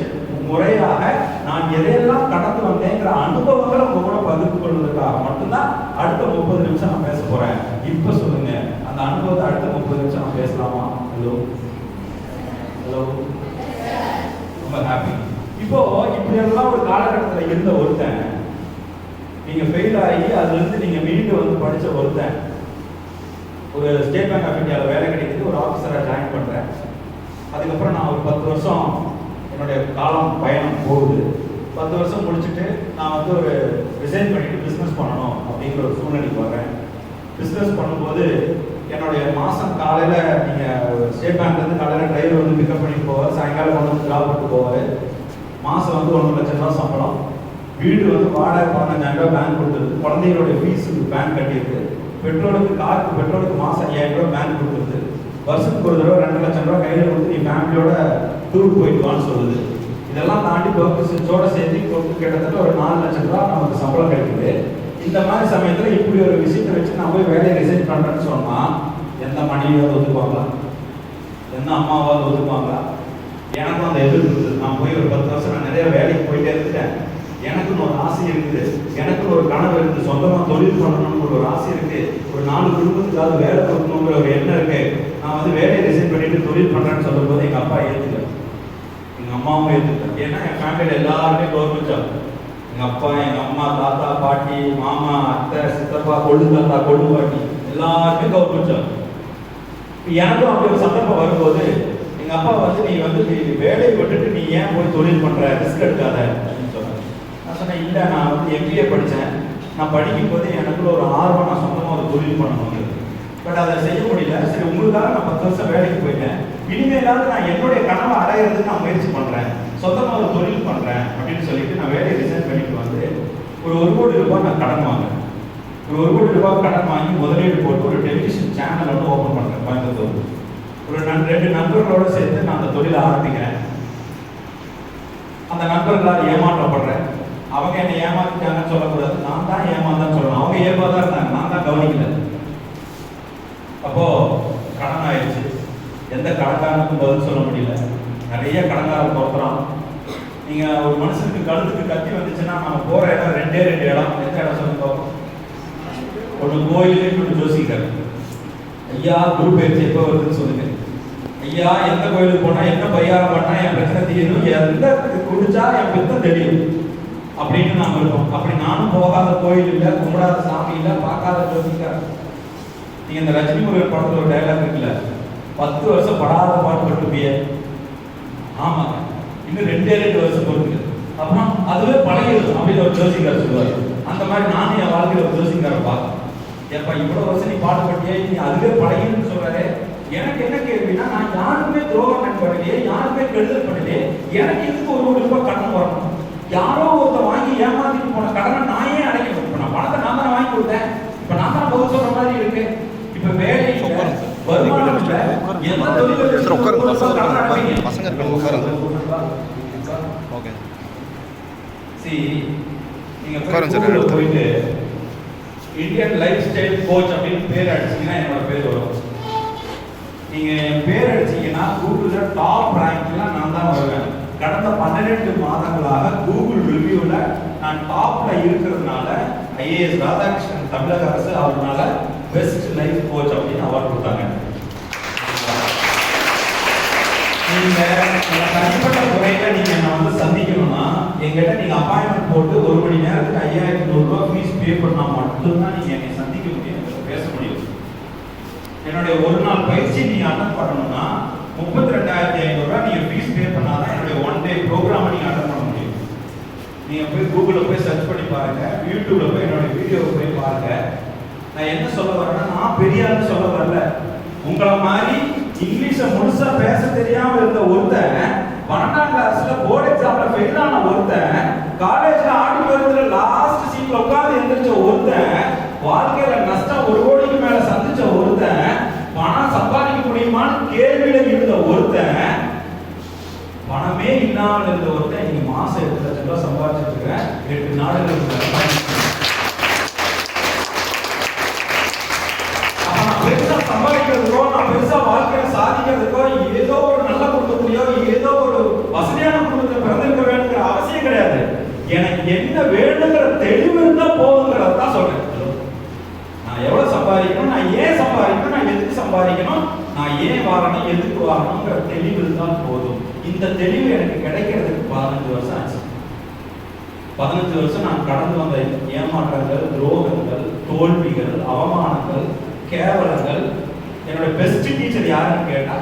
முறையாக நான் எதையெல்லாம் கடந்து வந்தேங்கிற அனுபவங்களை உங்க கூட பகிர்ந்து கொள்வதற்காக மட்டும்தான் அடுத்த 30 நிமிஷம் நான் பேச போறேன். இப்ப சொல்லுங்க, அந்த அனுபவத்தை அடுத்த 30 நிமிஷம் நான் பேசலாமா? ஹலோ ஹலோ, ரொம்ப ஹாப்பி. இப்போ இப்படி எல்லாம் ஒரு காலகட்டத்தில் இருந்த ஒருத்தன், நீங்க ஃபெயில் ஆகி அதுல இருந்து நீங்க மீண்டு வந்து படிச்ச ஒருத்தன், ஒரு ஸ்டேட் பேங்க் ஆஃப் இந்தியாவில் வேலை கிடைக்குது, ஒரு ஆஃபீஸராக ஜாயின் பண்ணுறேன். அதுக்கப்புறம் நான் ஒரு 10 வருஷம் என்னுடைய காலம் பயணம் போகுது. 10 வருஷம் முடிச்சுட்டு நான் ஒரு ரிசைன் பண்ணிட்டு பிஸ்னஸ் பண்ணணும் அப்படிங்கிற ஒரு சூழ்நிலைக்கு வரேன். பிஸ்னஸ் பண்ணும்போது என்னுடைய மாதம் காலையில் நீங்கள் ஸ்டேட் பேங்க்லேருந்து காலையில் டிரைவர் பிக்கப் பண்ணிட்டு போவார், சாயங்காலம் கொண்டு ஜாப் பண்ணிட்டு போவார். மாதம் 1 லட்சம் ரூபா சம்பளம், வீடு வாடகை 15,000 ரூபா பேங்க் கொடுத்துருது, குழந்தைகளுடைய ஃபீஸுக்கு பேங்க் கட்டியிருக்கு, பெட்ரோலுக்கு காருக்கு பெட்ரோலுக்கு மாதம் 5,000 ரூபா பேங்க் கொடுத்துருது, வருஷத்துக்கு ஒரு தடவை 2 லட்சம் ரூபா கையில் கொடுத்து நீ ஃபேமிலியோட டூர் போயிட்டு வான்னு சொல்லுது. இதெல்லாம் தாண்டி பர்பஸோட சேர்த்து கொடுத்து கிட்டத்தட்ட ஒரு 4 லட்சம் ரூபா நமக்கு சம்பளம் கிடைக்குது. இந்த மாதிரி சமயத்தில் இப்படி ஒரு விஷயத்தை வச்சு நான் போய் வேலையை ரிசைன் பண்ணுறேன்னு சொன்னால் எந்த மனைவியாவது ஒத்துக்குவாங்களா, எந்த அம்மாவாவது ஒத்துக்குவாங்களா? எனக்கும் அந்த எதிர்ப்பு இருக்குது. நான் போய் ஒரு 10 வருஷம் நான் நிறைய வேலைக்கு போயிட்டே இருந்துட்டேன், எனக்குன்னு ஒரு ஆசை இருக்குது, எனக்குன்னு ஒரு கனவு இருக்குது, சொந்தமாக தொழில் பண்ணணும்னு ஒரு ஆசை இருக்குது, ஒரு 4 குடும்பத்துக்காவது வேலை கொடுக்கணுங்கிற ஒரு எண்ணம் இருக்கு, நான் பண்ணுறேன்னு சொல்லும்போது எங்கள் அப்பா ஏற்றுக்கல, எங்கள் அம்மாவும் ஏற்றுக்கல. ஏன்னா என் ஃபேமிலியில் எல்லாருமே கவர்மெண்ட் ஜாப். எங்கள் அப்பா, எங்கள் அம்மா, தாத்தா, பாட்டி, மாமா, அத்தை, சித்தப்பா, கொள்ளு தாத்தா, கொள்ளு பாட்டி எல்லாருமே கவர்மெண்ட் ஜாப். எனக்கும் அப்படி ஒரு சந்தர்ப்பம் வரும்போது எங்கள் அப்பா வந்து நீ வந்து வேலையை விட்டுட்டு நீ ஏன் போய் தொழில் பண்ணுற, ரிஸ்க் எடுக்காத அப்படின்னு சொன்னாங்க. நான் சொன்னேன், இல்லை நான் வந்து MBA படித்தேன், நான் படிக்கும்போது எனக்குள்ள ஒரு ஆர்வம், நான் சொந்தமாக ஒரு தொழில் பண்ணணும். பட் அதை செய்ய முடியல. சரி, உங்களுக்காக நான் 10 வருஷம் வேலைக்கு போயிட்டேன், இனிமேலாவது நான் என்னுடைய கனவை அடையிறதுக்கு நான் முயற்சி பண்ணுறேன், சொந்தமாக ஒரு தொழில் பண்ணுறேன் அப்படின்னு சொல்லிட்டு நான் வேலையை ரிசைன் பண்ணிட்டு வந்து ஒரு 1 கோடி ரூபாய் நான் கடன் வாங்கினேன். ஒரு 1 கோடி ரூபாய் கடன் வாங்கி முதலீடு போட்டு ஒரு டெலிவிஷன் சேனல் ஒன்று ஓப்பன் பண்ணுறேன் கோயம்புத்தூர். ஒரு 2 நண்பர்களோடு சேர்த்து நான் அந்த தொழிலை ஆரம்பிக்கிறேன். அந்த நண்பர்களால் ஏமாற்றப்படுறேன். அவங்க என்னை ஏமாத்திட்டாங்கன்னு சொல்லக்கூடாது, நான் தான் ஏமாந்தான்னு சொல்லணும். அவங்க ஏமாதான் இருந்தாங்க, நான் தான் கவனிக்கல. அப்போ கடன் ஆயிடுச்சு. எந்த கடன்காரனுக்கும் பதில் சொல்ல முடியல. நிறைய கடன்காரன் தோற்றுறான். நீங்க ஒரு மனுஷனுக்கு கழுத்துக்கு கத்தி வந்துச்சுன்னா நம்ம போற இடம் 2 இடம். எந்த இடம் சொல்லுங்க? ஒன்று கோயில், இன்னொன்று ஜோசிகர். ஐயா குரு பயிற்சி எப்போ வருதுன்னு சொல்லுங்க. ஐயா எந்த கோயிலுக்கு போனா என்ன பரிகாரம் பண்ணா என் பிரச்சனை தீரும், எந்த குடிச்சா என் பித்தம் தெரியும் அப்படின்னு நாம இருக்கோம். அப்படி நானும் போகாத கோயில் இல்லை, கும்பிடாத சாமி இல்லை, பார்க்காத ஜோசிக்கார். நீங்க இந்த ரஜினி முருகன் படத்துல ஒரு டைலாக் இருக்குல்ல, 10 வருஷம் படாத பாட்டு பட்டுப்பிய. ஆமா, இன்னும் 2 வருஷம் பொறுத்து அப்புறம் அதுவே பழகிடும் அப்படின்னு ஒரு ஜோசிக்கார் சொல்லுவார். அந்த மாதிரி நானும் என் வாழ்க்கையில் ஒரு ஜோசிக்காரை பார்த்தேன். ஏப்பா இவ்வளவு வருஷம் நீ பாடுபட்டியே, நீ அதுவே பழகின்னு சொல்றாரு. எனக்கு என்ன கேள்வினா, நான் யாருக்குமே துரோகம் பண்ணலையே, யாருக்குமே கெடுதல் பண்ணலையே, எனக்கு எதுக்கு 1 கோடி ரூபாய் கடன் வரணும்? யாரோ ஒருத்தர் வாங்கி ஏமாத்திட்டு போன கடனை நான் ஏன் அடைக்கணும்? இப்ப நான் பணத்தை நான் தானே வாங்கி கொடுத்தேன், இப்ப நான் தான் பதில் சொல்ற மாதிரி இருக்கு. இப்ப வேலை வருமானம் இல்ல, எந்த தொழில் பசங்க இருக்காங்க. ஓகே, நீங்க போயிட்டு இந்தியன் லைஃப் ஸ்டைல் கோச் அப்படின்னு பேர் அடிச்சீங்கன்னா என்னோட பேர் வரும். நீங்க என் பேர் அடிச்சீங்கன்னா கூகுள்ல டாப் ரேங்க்ல நான் தான் வருவேன். கடந்த 12 மாதங்களாக கூகுள் ரிவ்யூல நான் டாப்ல இருக்கிறதுனால IAS ராதாகிருஷ்ணன் தமிழக அரசு அவர்னால பெஸ்ட் லைஃப் கோச் அப்படின்னு அவார்டு கொடுத்தாங்க. நீங்க தனிப்பட்ட முறையில நீங்க என்ன வந்து சந்திக்கணும்னா எங்கிட்ட நீங்க அப்பாயின்மெண்ட் போட்டு 1 மணி நேரத்துக்கு 5100 ரூபாய் ஃபீஸ் பே பண்ணா மட்டும்தான் நீங்க என்னை சந்திக்க முடியும், பேச முடியும். என்னுடைய 1 நாள் பயிற்சி நீங்க அட்டன் பண்ணணும்னா 32,500 ரூபாய் நீங்க ஃபீஸ் பே பண்ணாதான் என்னுடைய 1 டே ப்ரோக்ராம் நீங்க அட்டன் பண்ண முடியும். நீங்க போய் கூகுள்ல போய் சர்ச் பண்ணி பாருங்க, யூடியூப்ல போய் என்னோட வீடியோவை போய் பாருங்க. நான் என்ன சொல்ல வரேன்னா, நான் பெரிய ஆளு சொல்ல வரல. உங்களை மாதிரி இங்கிலீஷை முழுசா பேச தெரியாம இருந்த ஒருத்தன் 12ஆம் கிளாஸ்ல போர்டு எக்ஸாம்ல ஃபெயில் ஆன ஒருத்தன், காலேஜ்ல ஆடிட்டோரியத்துல லாஸ்ட் சீட்ல உட்கார்ந்து எந்திரிச்ச ஒருத்தன், வாழ்க்கையில நஷ்டம் 1 கோடிக்கு மேல சந்திச்ச ஒருத்தன், பணம் சம்பாதிக்க முடியுமான்னு கேள்வியில இருந்த ஒருத்தன், பணமே இல்லாமல் இருந்த ஒருத்தன் இன்னைக்கு மாசம் 8 லட்சம் ரூபாய் சம்பாதிச்சிட்டு இருக்கேன். 8 நாடுகளுக்கு சம்பாதிக்கிறதுக்கோ, நான் பெருசா வாழ்க்கையில சாதிக்கிறதுக்கோ, ஏதோ ஒரு நல்ல குடும்பத்திலயோ ஏதோ ஒரு வசதியான குடும்பத்தில் பிறந்திருக்க வேணுங்கிற அவசியம் கிடையாது. எனக்கு என்ன வேணுங்கிற தெளிவு இருந்தா போதுங்கிறதான் சொல்றேன். நான் எவ்வளவு சம்பாதிக்கணும், நான் ஏன் சம்பாதிக்கணும், நான் எதுக்கு சம்பாதிக்கணும், நான் ஏன் வாழணும், எதுக்கு வாழணுங்கிற தெளிவு இருந்தால் போதும். இந்த தெளிவு எனக்கு கிடைக்கிறதுக்கு 15 வருஷம் ஆச்சு. 15 வருஷம் நான் கடந்து வந்த ஏமாற்றங்கள், துரோகங்கள், தோல்விகள், அவமானங்கள், கேவலங்கள். என்னோட பெஸ்ட் டீச்சர் யாருன்னு கேட்டா,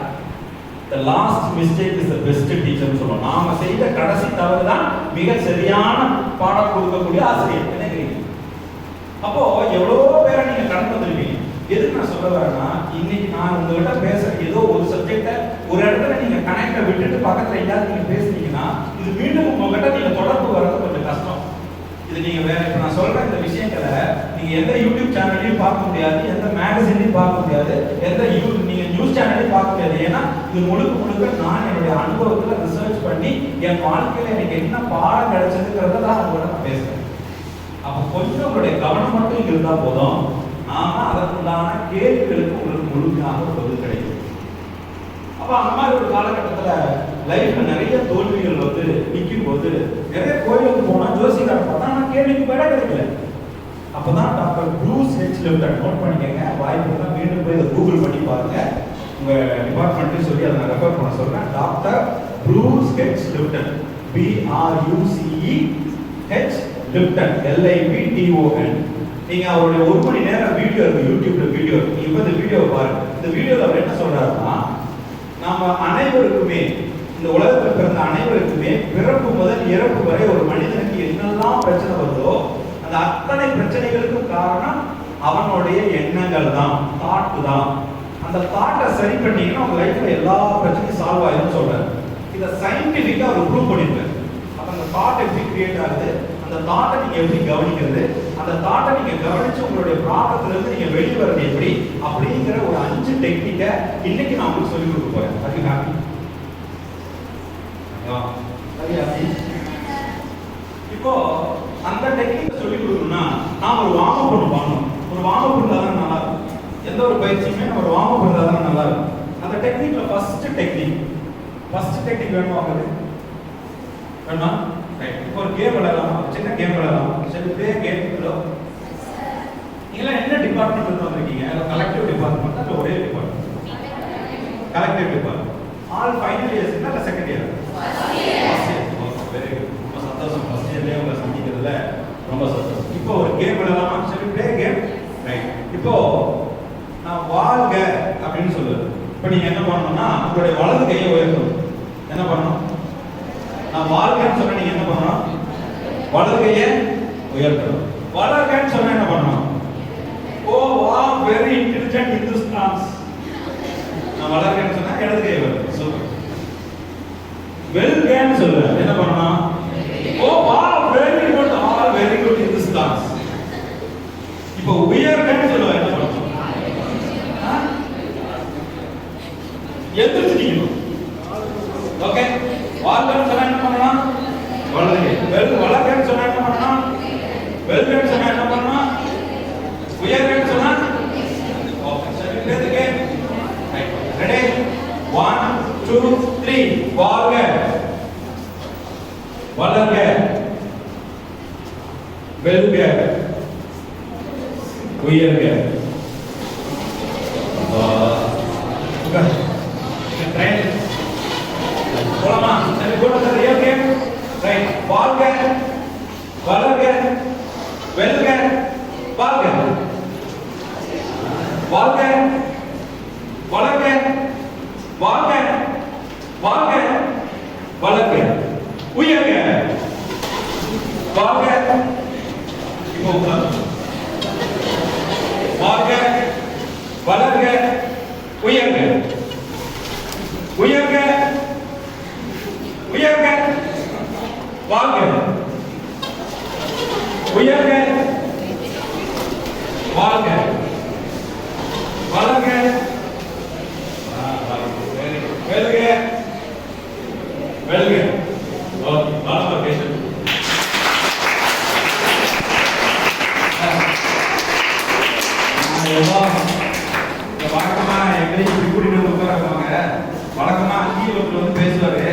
the last mistake is the best teacher ன்னு சொல்லுவோம். நாம செய்த கடைசி தவறு தான் மிக சரியான பாடம் கொடுக்கக்கூடிய ஆசிரியர். நினைக்கிறீங்க? அப்போ எவ்வளவோ பேரை நீங்க கடந்து வந்திருப்பீங்க. எதுக்கு நான் சொல்ல வரேன்னா, இன்னைக்கு நான் உங்ககிட்ட பேசுற ஏதோ ஒரு சப்ஜெக்ட ஒரு இடத்துல நீங்க கனெக்ட விட்டுட்டு பக்கத்துல எங்கேயாவது நீங்க பேசுனீங்கன்னா, இது மீண்டும் உங்ககிட்ட நீங்க தொடர்பு வர்றது கொஞ்சம் கஷ்டம். இது நீங்க வேற இப்ப நான் சொல்ற இந்த விஷயங்களை நீங்க எந்த யூடியூப் சேனல்லையும் பார்க்க முடியாது, எந்த மேகசின்லையும் பார்க்க முடியாது, எந்த நீங்க நியூஸ் சேனல்லையும் பார்க்க முடியாது. ஏன்னா இது முழுக்க நான் என்னுடைய அனுபவத்துல ரிசர்ச் பண்ணி என் வாழ்க்கையில எனக்கு என்ன பாடம் கிடைச்சதுங்கிறத தான் உங்களோட நான் பேசுறேன். அப்ப கொஞ்சம் உங்களுடைய கவனம் மட்டும் இங்க இருந்தா போதும், நாம அதற்குண்டான கேள்விகளுக்கு உங்களுக்கு முழுமையாக பதில் கிடைக்கும். அப்ப அந்த மாதிரி ஒரு காலகட்டத்துல லைஃப்ல நிறைய தோல்விகள் வந்து நிற்கும் போது நிறைய கோயிலுக்கு போனா ஜோசிகார பார்த்தா நான் கேள்விக்கு விட கிடைக்கல. அப்பதான் doctor Bruce H Lipton, note பண்ணிக்கங்க, வாய்ப்பு தான் மீண்டும் போய் இதை கூகுள் பண்ணி பாருங்க. உங்க டிபார்ட்மெண்ட்டையும் சொல்லி அதை நான் ரெஃபர் பண்ண சொல்றேன். Doctor Bruce H Lipton, BRUCEH Lipton, LIPTON. நீங்க அவருடைய 1 மணி நேரம் வீடியோ இருக்கு, யூடியூப்ல வீடியோ இருக்கு. நீங்க இந்த வீடியோவை பாருங்க. இந்த வீடியோல அவர் என்ன சொல்றாருன்னா, நாம அனைவருக்குமே, இந்த உலகத்தில் பிறந்த அனைவருக்குமே பிறப்பு முதல் இறப்பு வரை ஒரு மனிதனுக்கு என்னெல்லாம் பிரச்சனை வருதோ அந்த அத்தனை பிரச்சனைகளுக்கும் காரணம் அவனுடைய எண்ணங்கள் தான், தாட் தான். அந்த தாட்டை சரி பண்ணீங்கன்னா உங்க லைஃப்ல எல்லா பிரச்சனையும் சால்வ் ஆயிடும் சொல்றாரு. இதை சயின்டிபிக்கா அவர் ப்ரூவ் பண்ணிருக்காரு. அப்ப அந்த தாட் எப்படி கிரியேட் ஆகுது, அந்த தாட்டை நீங்க எப்படி கவனிக்கிறது, அந்த தாட்டை நீங்க கவனிச்சு உங்களுடைய ப்ராப்ளத்துல இருந்து நீங்க வெளியே வர்றது எப்படி அப்படிங்கிற ஒரு 5 டெக்னிக்கை இன்னைக்கு நான் உங்களுக்கு சொல்லிக் கொடுக்க போறேன். அது ஹாப்பி இப்போ அந்த டெக்னிக்கை சொல்லிக் கொடுக்கணும்னா நான் ஒரு வார்ம் அப் பண்ணணும். ஒரு வார்ம் அப் இருந்தா தான் நல்லா இருக்கும். எந்த ஒரு பயிற்சியுமே நம்ம ஒரு வார்ம் அப் இருந்தா தான் நல்லா இருக்கும். அந்த டெக்னிக்ல ஃபர்ஸ்ட் டெக்னிக் வேணுமா உங்களுக்கு? வேணுமா? ரைட். இப்போ ஒரு கேம் விளையாடலாம், சின்ன கேம் விளையாடலாம். சரி, ப்ளே கேம். ஹலோ, நீங்க என்ன டிபார்ட்மெண்ட் இருந்து வந்திருக்கீங்க? கலெக்டிவ் டிபார்ட்மெண்ட் இல்ல ஒரே department? Collective department. All final years இல்ல செகண்ட் இயர்? Very good. ரொம்ப சந்தோஷம். ஃபர்ஸ்ட் இயர்லயே உங்களை சந்திக்கிறதுல ரொம்ப சந்தோஷம். இப்போ ஒரு கேம் விளையாடலாமா? சரி, ப்ளே கேம். ரைட். இப்போ நான் வாழ்க அப்படின்னு சொல்லுவேன். இப்போ நீங்க என்ன பண்ணணும்னா உங்களுடைய வலது கையை உயர்த்தணும். என்ன பண்ணணும்? நான் வாழ்கன்னு சொன்னா நீங்க என்ன பண்ணணும்? வலது கையை உயர்த்தணும். வளர்கன்னு சொன்னா என்ன பண்ணணும்? ஓ வா, வெரி இன்டெலிஜென்ட் இந்துஸ்தான்ஸ். நான் வளர்கன்னு சொன்னா இடது கையை உயர்த்தணும். சூப்பர். வெல்கன்னு சொல்லுவேன். என்ன பண்ணணும்? ஓ வா, very good, all very good Hindustans. இப்போ உயர்கன்னு சொல்லுவேன். என்ன பண்ணணும்? எந்திரிச்சிக்கணும். ஓகே. வாழ்கன்னு சொன்னா என்ன பண்ணணும்? வலது கை. வளர்கன்னு சொன்னா என்ன பண்ணணும்? வெல்கன்னு சொன்னா என்ன பண்ணணும்? உயர்கன்னு சொன்னா ஓகே. சரி, பேருக்கு ரெடி 1 2 3 வாழ்க, வளர்க, வெல்க, உயர்க. போலாமா? சரி, கூட சரி, ஓகே. ரைட். வாழ்க, வளர்க, வெல்க, வாழ்க, வாழ்க, வளர்க, வாழ்க, வாழ்க, வளர்க, உயர்க, வாழ்க. இப்போ வாழ்க, வளர்க, உயர்க, உயர்க, உயர்க, வாழ்க, உயர்க, வாழ்க, வளர்க, வெல்க, வெல்க. ஓகே, வாங்க பேசுங்க. வழக்கமா எங்களையும் இப்படி கூட்டிட்டு உட்காருவாங்க. வழக்கமா அங்கீகத்தில் வந்து பேசுவாரு.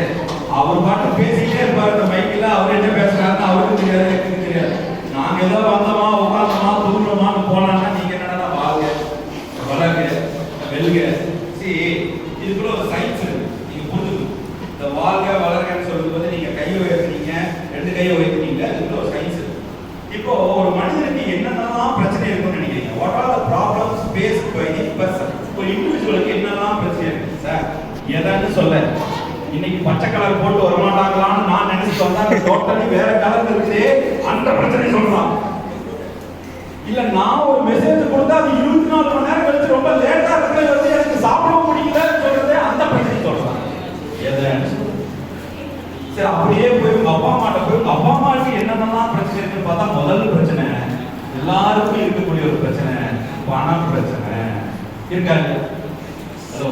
அவர் பாட்டு பேசிக்கிட்டே இருப்பாரு. இந்த மைக்கில் அவர் என்ன பேசுறாருன்னு அவருக்கும் தெரியாது, எனக்கு தெரியாது. நாங்க ஏதோ வந்தோமா, உட்காந்தோமா, தூங்குறோமான்னு போனான்னா நீங்க என்னன்னா வாழ்க, வளர்க, வெல்க. இதுக்குள்ள ஒரு சயின்ஸ் இருக்கு, நீங்க புரிஞ்சுக்கணும். இந்த வாழ்க வளர்கன்னு சொல்லும் போது நீங்க கையை உயர்த்துனீங்க, 2 கையை உயர்த்துனீங்க, இதுக்குள்ள ஒரு சயின்ஸ் இருக்கு. இப்போ ஒரு மனிதனுக்கு என்னென்னலாம் பிரச்சனை இருக்குன்னு நினைக்கிறீங்க? What are the problems faced by the person? ஒரு இண்டிவிஜுவலுக்கு என்னெல்லாம் பிரச்சனை இருக்கு சார்? எதான்னு சொல்ல இன்னைக்கு பச்சை கலர் போட்டு வரமாட்டாங்களான்னு நான் நினைச்சு வந்தா டோட்டலி வேற கலர் இருக்கு, அந்த பிரச்சனை சொல்றான். இல்ல நான் ஒரு மெசேஜ் கொடுத்தா அது 24 மணி நேரம் கழிச்சு ரொம்ப லேட்டா இருக்கிறது வந்து எனக்கு சாப்பிடவும் முடியலன்னு சொல்றது, அந்த பிரச்சனை சொல்றான். சரி, அப்படியே போய் உங்க அப்பா அம்மாட்ட போய் உங்க அப்பா அம்மாவுக்கு என்னென்னலாம் பிரச்சனை இருக்குன்னு பார்த்தா முதல் பிரச்சனை எல்லாருக்கும் இருக்கக்கூடிய ஒரு பிரச்சனை பணம் பிரச்சனை இருக்காது. ஹலோ,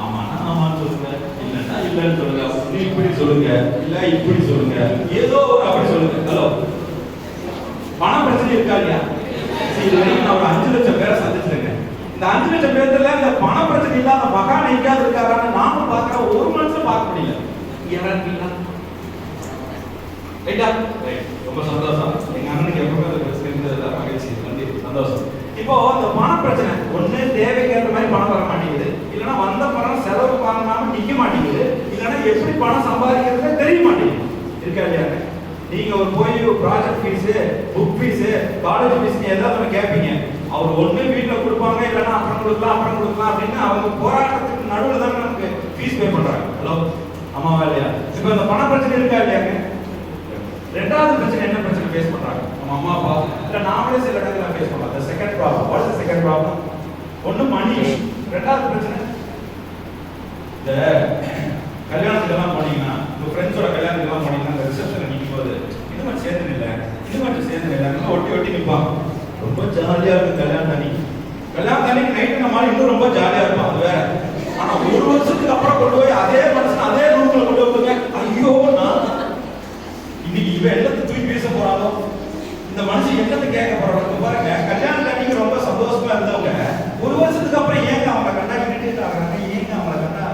ஆமாண்ணா ஆமான்னு சொல்லுங்க, இல்லைன்னா இல்லைன்னு சொல்லுங்க, இப்படி சொல்லுங்க, இல்ல இப்படி சொல்லுங்க, ஏதோ ஒரு அப்படி சொல்லுங்க. ஹலோ, பண பிரச்சனை இருக்கா இல்லையா? இது வரைக்கும் நான் ஒரு 5 லட்சம் பேரை சந்திச்சிருக்கேன். இந்த 5 லட்சம் பேர்ல இந்த பண பிரச்சனை இல்லாத மகான் எங்கேயாவது இருக்காரான்னு நானும் பார்க்கிறேன். ஒரு மனுஷன் பார்க்க முடியல. யாரா இருக்கீங்களா? ரைட்டா? ரைட். ரொம்ப சந்தோஷம். எங்க அண்ணனுக்கு எப்பவுமே அந்த பிரச்சனை இருந்ததுல மகிழ்ச்சி, நன்றி, சந்தோஷம். இப்போ இந்த பண பிரச்சனை ஒண்ணு தேவைக்கு ஏற்ற மாதிரி பணம் வர மாட்டேங்குது. பணம் சம்பாதிக்கிறது தெரிய மாட்டேங்குது. இருக்கா இல்லையாங்க? நீங்க ஒரு போய் project fees, book fees, college fees ஏதாவது கேட்பீங்க. அவர் ஒண்ணு வீட்டுல கொடுப்பாங்க, இல்லைன்னா அப்புறம் கொடுக்கலாம் அப்படின்னு அவங்க போராட்டத்துக்கு நடுவில் தான் நமக்கு ஃபீஸ் பே பண்றாங்க. ஹலோ, ஆமாவா இல்லையா? இப்போ இந்த பண பிரச்சனை இருக்கா இல்லையாங்க? ரெண்டாவது பிரச்சனை என்ன பிரச்சனை ஃபேஸ் பண்றாங்க? நம்ம அம்மா அப்பா இல்ல நாமளே சில இடத்துல ஃபேஸ் பண்ணலாம். the second problem, what is the second problem? ஒண்ணு மணி. ரெண்டாவது பிரச்சனை இந்த கல்யாணத்துக்கெல்லாம் போனீங்கன்னா, உங்க ஃப்ரெண்ட்ஸோட கல்யாணத்துக்கெல்லாம் போனீங்கன்னா, இந்த ரிசப்ஷன்ல நிற்கும் போது இது மட்டும் சேர்ந்து இல்லை ஒட்டி நிற்பாங்க. ரொம்ப ஜாலியா இருக்கு கல்யாணம் அன்னைக்கு நைட்டு நம்ம இன்னும் ரொம்ப ஜாலியா இருக்கும். அது வேற. ஆனா ஒரு வருஷத்துக்கு அப்புறம் கொண்டு போய் அதே மனுஷன் அதே ரூம்ல கொண்டு போங்க, ஐயோ நான் இன்னைக்கு இவன் எல்லாத்தையும் தூக்கி பேச போறானோ, இந்த மனுஷன் என்னத்தை கேட்க போறாங்க பாருங்க. கல்யாணம் அன்னைக்கு ரொம்ப சந்தோஷமா இருந்தவங்க ஒரு வருஷத்துக்கு அப்புறம் ஏங்க அவங்க கண்டா இரிட்டேட் ஆகுறாங்க, ஏங்க அவங்களை கண்டா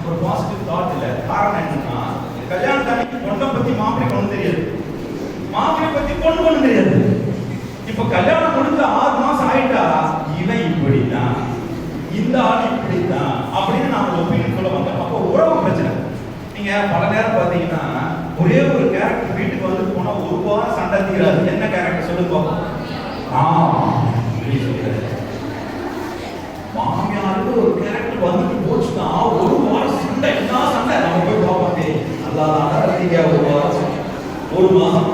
ஒரு பாசிட்டிவ் தாட் இல்ல. காரணம் என்னன்னா, கல்யாணம் அன்னைக்கு பொண்ணை பத்தி மாப்பிள்ளை ஒண்ணு தெரியாது, மாப்பிள்ளை பத்தி பொண்ணு ஒண்ணு தெரியாது. இப்ப கல்யாணம் முடிஞ்ச 6 மாசம் ஆயிட்டா இவன் இப்படிதான், இந்த ஆள் இப்படிதான் அப்படின்னு நாம ஒப்பீனியன் சொல்ல வந்தோம். அப்போ உறவு பிரச்சனை. நீங்க பல நேரம் பாத்தீங்கன்னா ஒரே ஒரு கேரக்டர் வீட்டுக்கு வந்து போனா ஒரு வாரம் சண்டை தீராது. என்ன கேரக்டர் சொல்லுங்க மாமியாருக்கு ஒரு கேரக்டர் வந்துட்டு போச்சுன்னா ஒரு வாரம் சண்டை. என்ன சண்டை? நம்ம போய் பார்ப்போம், நல்லா ஒரு வாரம் ஒரு மாதம்.